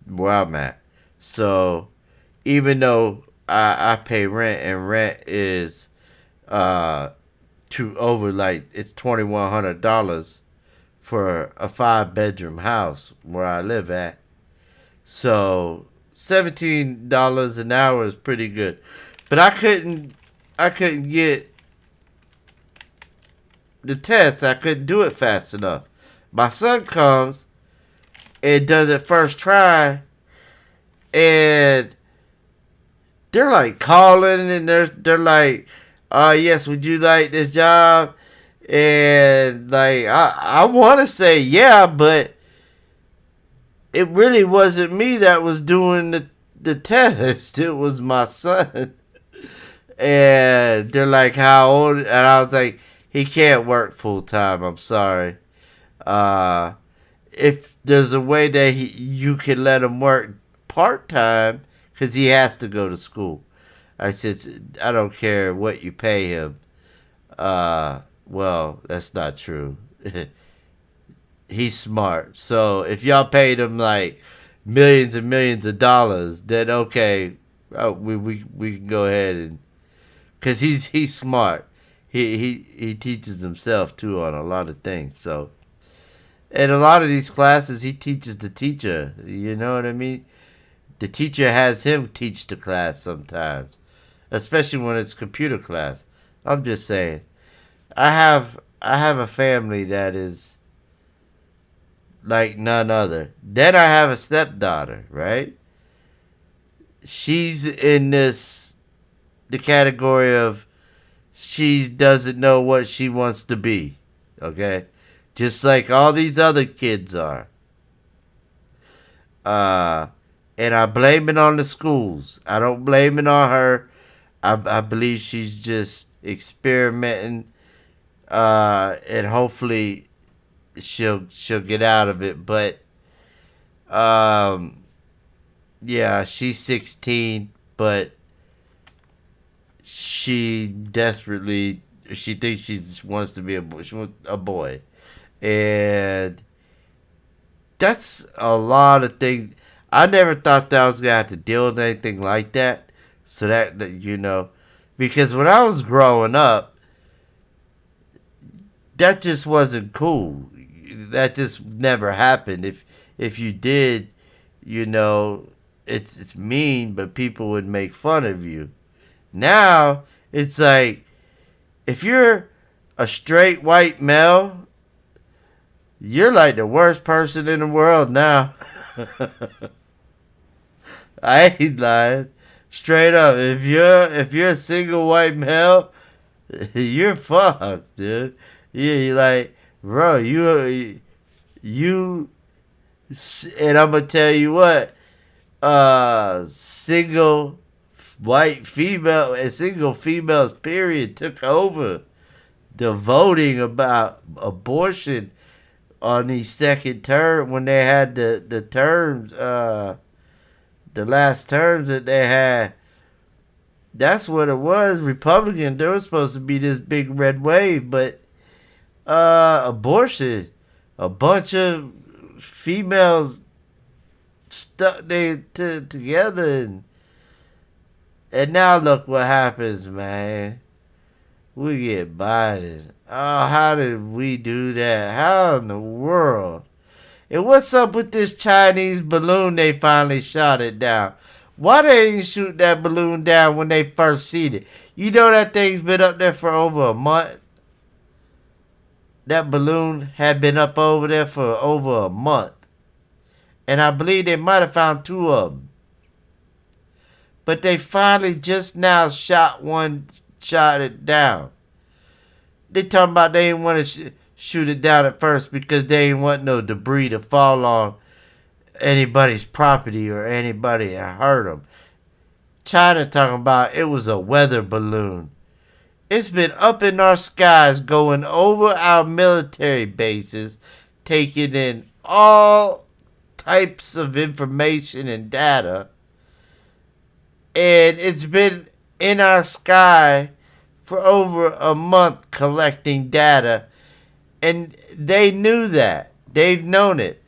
where I'm at. So, even though I pay rent, and rent is to over like it's $2,100 for a 5-bedroom house where I live at. So $17 an hour is pretty good. But I couldn't get the test. I couldn't do it fast enough. My son comes and does it first try, and they're like calling, and they're like, yes, would you like this job? And like I want to say yeah, but it really wasn't me that was doing the test. It was my son. And they're like, how old? And I was like, he can't work full time. I'm sorry. If there's a way that you can let him work part time, because he has to go to school. I said, I don't care what you pay him. Well, that's not true. He's smart. So if y'all paid him like millions and millions of dollars, then okay, we can go ahead and, because he's smart. He teaches himself too on a lot of things. So in a lot of these classes, he teaches the teacher. You know what I mean? The teacher has him teach the class sometimes, especially when it's computer class. I'm just saying. I have a family that is like none other. Then I have a stepdaughter, right? She's in the category of she doesn't know what she wants to be, okay? Just like all these other kids are. And I blame it on the schools. I don't blame it on her. I believe she's just experimenting, and hopefully she'll get out of it. But yeah, she's 16, but she thinks she wants to be a boy. She wants a boy, and that's a lot of things. I never thought that I was gonna have to deal with anything like that. So that because when I was growing up, that just wasn't cool. That just never happened. If you did, it's mean, but people would make fun of you. Now it's like, if you're a straight white male, you're like the worst person in the world now. I ain't lying. Straight up, if you're a single white male, you're fucked, dude. You're like, bro, you, and I'm gonna tell you what, single white female and single females period took over the voting about abortion on the second term, when they had the terms, the last terms that they had. That's what it was. Republican, there was supposed to be this big red wave, but abortion, a bunch of females stuck together, and now look what happens, man. We get Biden. Oh, how did we do that? How in the world? And what's up with this Chinese balloon they finally shot it down? Why they didn't shoot that balloon down when they first seen it? You know that thing's been up there for over a month? That balloon had been up over there for over a month. And I believe they might have found 2 of them. But they finally just now shot it down. They talking about they didn't want to shoot it down at first because they didn't want no debris to fall on anybody's property or anybody and hurt them. China talking about it was a weather balloon. It's been up in our skies going over our military bases, taking in all types of information and data. And it's been in our sky for over a month collecting data. And they knew that. They've known it.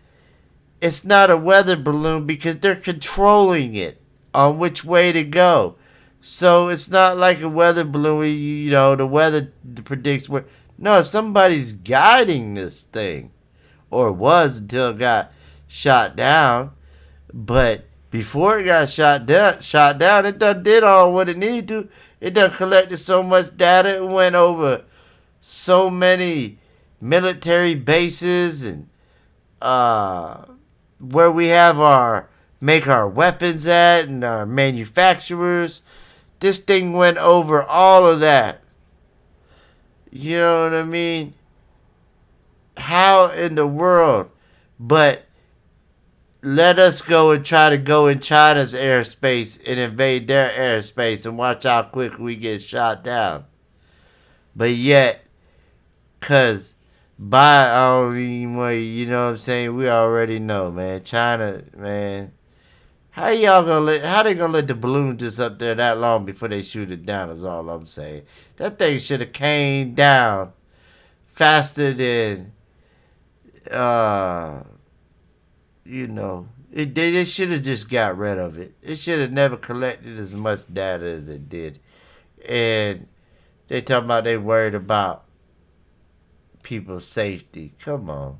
It's not a weather balloon because they're controlling it on which way to go. So it's not like a weather balloon where, the weather predicts where. No, somebody's guiding this thing. or was until it got shot down. But before it got shot down, it done did all what it needed to. It done collected so much data. It went over so many military bases and where we have make our weapons at and our manufacturers. This thing went over all of that. You know what I mean? How in the world? But let us go and try to go in China's airspace and invade their airspace and watch how quick we get shot down. But yet, cause by our way, you know what I'm saying? We already know, man. China, man. How they gonna let the balloon just up there that long before they shoot it down is all I'm saying. That thing should have came down faster than they should have just got rid of it. It should have never collected as much data as it did. And they talking about they worried about people's safety. Come on.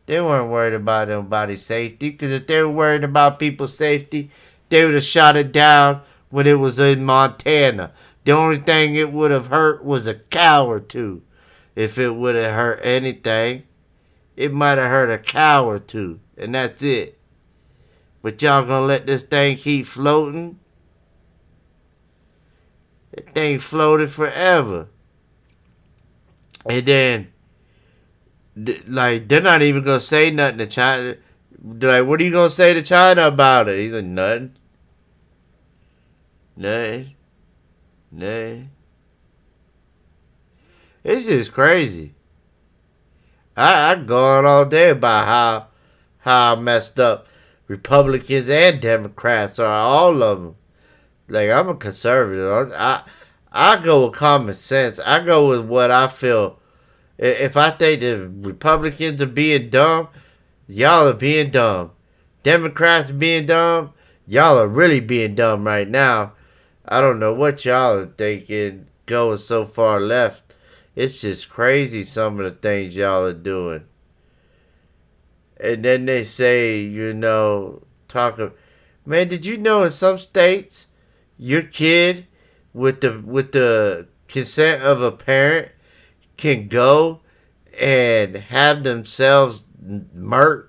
They weren't worried about nobody's safety, because if they were worried about people's safety, they would have shot it down when it was in Montana. The only thing it would have hurt was a cow or two. If it would have hurt anything, it might have hurt a cow or two, and that's it. But y'all gonna let this thing keep floating? That thing floated forever. And then, like, they're not even gonna say nothing to China. They're like, what are you gonna say to China about it? He's like, nothing. Nothing. It's just crazy. I go on all day about how messed up Republicans and Democrats are, all of them. Like, I'm a conservative. I go with common sense. I go with what I feel. If I think the Republicans are being dumb, y'all are being dumb. Democrats being dumb, y'all are really being dumb right now. I don't know what y'all are thinking going so far left. It's just crazy some of the things y'all are doing. And then they say, man, did you know in some states your kid with the consent of a parent can go and have themselves murked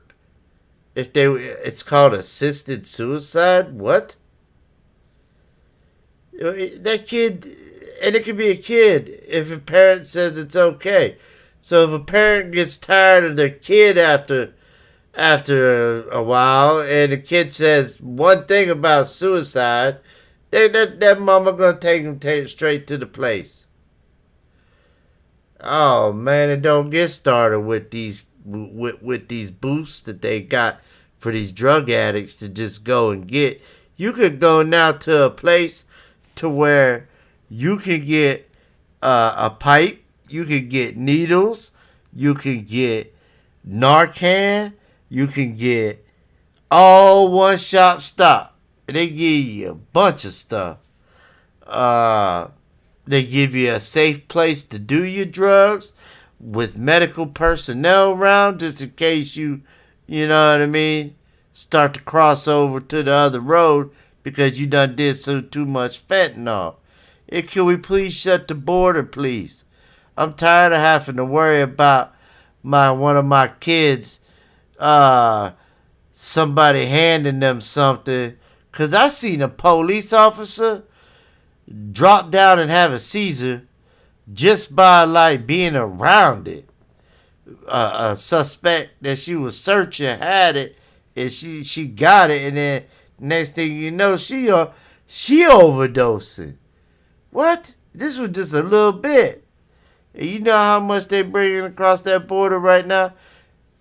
it's called assisted suicide? What? That kid, and it could be a kid if a parent says it's okay. So if a parent gets tired of their kid after a while, and the kid says one thing about suicide, that mama gonna take him straight to the place. Oh man, and don't get started with these boosts that they got for these drug addicts to just go and get. You could go now to a place to where you can get a pipe, you can get needles, you can get Narcan, you can get all one shop stop. They give you a bunch of stuff. They give you a safe place to do your drugs with medical personnel around just in case you know what I mean, start to cross over to the other road because you done did too much fentanyl. Can we please shut the border, please? I'm tired of having to worry about one of my kids, somebody handing them something. Because I seen a police officer drop down and have a seizure just by like being around it. A suspect that she was searching had it, and she got it, and then next thing you know, she overdosing. What? This was just a little bit. And you know how much they bringing across that border right now?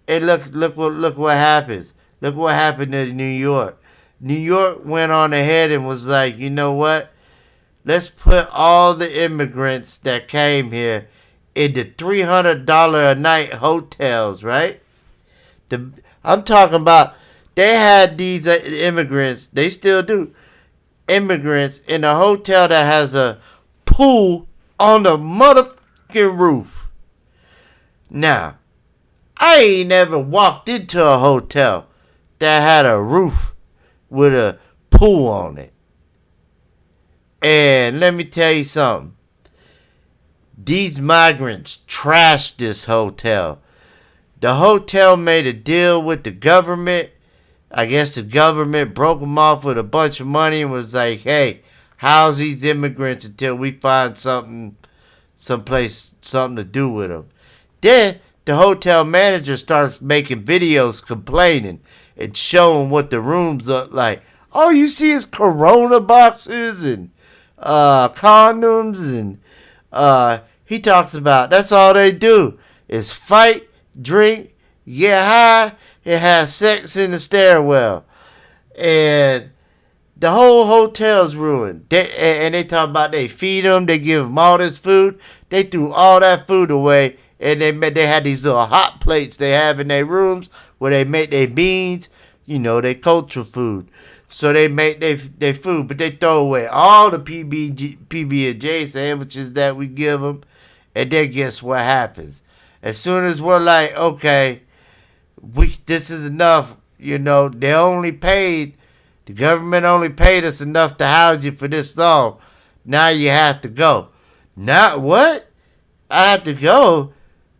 And look what happens. Look what happened to New York. New York went on ahead and was like, you know what? Let's put all the immigrants that came here into $300 a night hotels, right? I'm talking about they had these immigrants, they still do, immigrants in a hotel that has a pool on the motherfucking roof. Now, I ain't never walked into a hotel that had a roof with a pool on it. And let me tell you something. These migrants trashed this hotel. The hotel made a deal with the government. I guess the government broke them off with a bunch of money and was like, hey, house these immigrants until we find something to do with them. Then the hotel manager starts making videos complaining and showing what the rooms look like. All you see is Corona boxes and condoms, and he talks about that's all they do is fight, drink, get high, and have sex in the stairwell. And the whole hotel's ruined. They talk about they feed them, they give them all this food. They threw all that food away, and they had these little hot plates they have in their rooms where they make their beans, their cultural food. So they make their food, but they throw away all the PB&J sandwiches that we give them. And then guess what happens? As soon as we're like, okay, this is enough, the government only paid us enough to house you for this long. Now you have to go. Now what? I have to go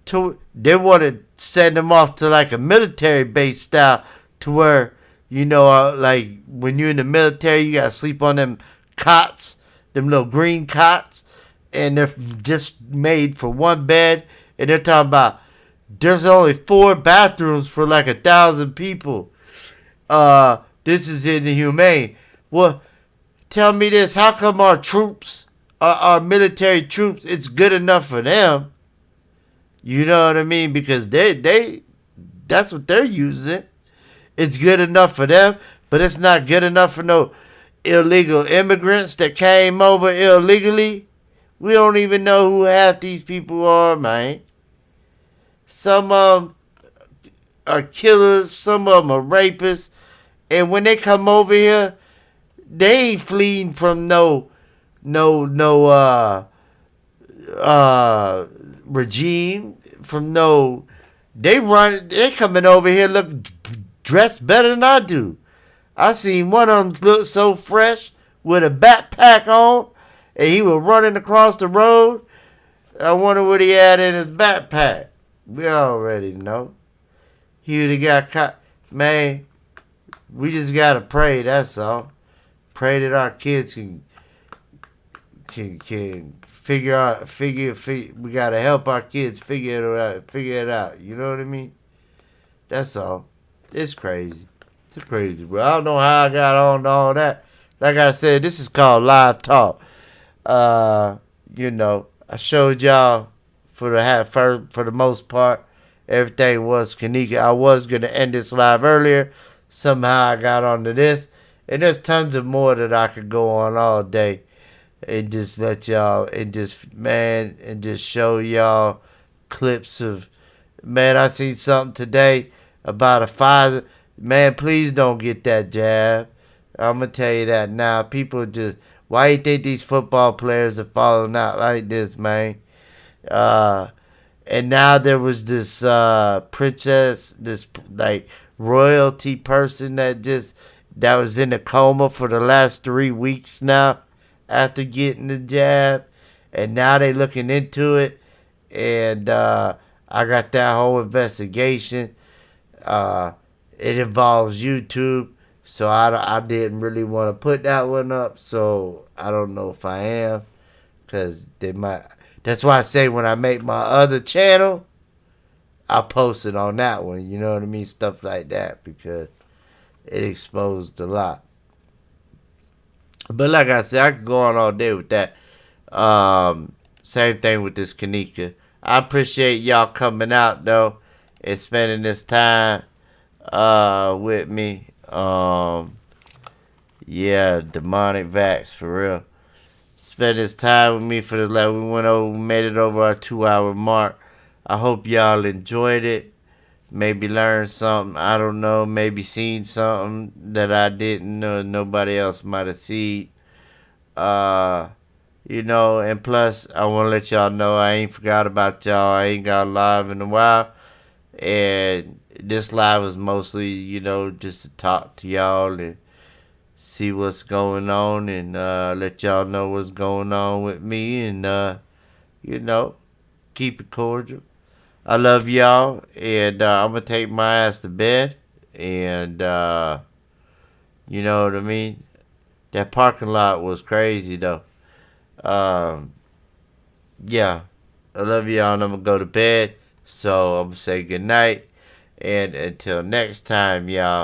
to. They want to send them off to like a military base style, to where like when you're in the military, you gotta sleep on them cots, them little green cots, and they're just made for one bed. And they're talking about there's only 4 bathrooms for like 1,000 people. This is inhumane. Well, tell me this: how come our troops, our military troops, it's good enough for them? You know what I mean? Because they that's what they're using. It's good enough for them, but it's not good enough for no illegal immigrants that came over illegally. We don't even know who half these people are, man. Some of them are killers, some of them are rapists, and when they come over here, they ain't fleeing from no regime, from no. They coming over here dressed better than I do. I seen one of them look so fresh with a backpack on, and he was running across the road. I wonder what he had in his backpack. We already know. He would have got caught. Man, we just gotta pray, that's all. Pray that our kids can figure out, we gotta help our kids figure it out. You know what I mean? That's all. It's crazy. It's crazy, bro. I don't know how I got on to all that. Like I said, this is called live talk. I showed y'all for the most part, everything was Kanika. I was gonna end this live earlier. Somehow I got onto this, and there's tons of more that I could go on all day, and just let y'all, and just show y'all clips of. Man, I seen something today about a Pfizer. Man, please don't get that jab. I'm going to tell you that now. People just, why you think these football players are falling out like this, man? And now there was this princess, this like royalty person that was in a coma for the last 3 weeks now after getting the jab. And now they looking into it. And I got that whole investigation. It involves YouTube, so I didn't really want to put that one up, so I don't know if I am, because they might. That's why I say when I make my other channel, I'll post it on that one, you know what I mean? Stuff like that, because it exposed a lot. But like I said, I could go on all day with that. Same thing with this Kanika. I appreciate y'all coming out, though, and spending this time with me. Demonic Vax, for real. Spend this time with me for we made it over our 2-hour mark. I hope y'all enjoyed it. Maybe learned something. I don't know. Maybe seen something that I didn't know nobody else might have seen. And plus, I want to let y'all know I ain't forgot about y'all. I ain't got live in a while. And this live was mostly, just to talk to y'all and see what's going on and let y'all know what's going on with me and, you know, keep it cordial. I love y'all, and I'm going to take my ass to bed. And, you know what I mean? That parking lot was crazy, though. Um, yeah. I love y'all, and I'm going to go to bed. So I'm going to say good night. And until next time, y'all.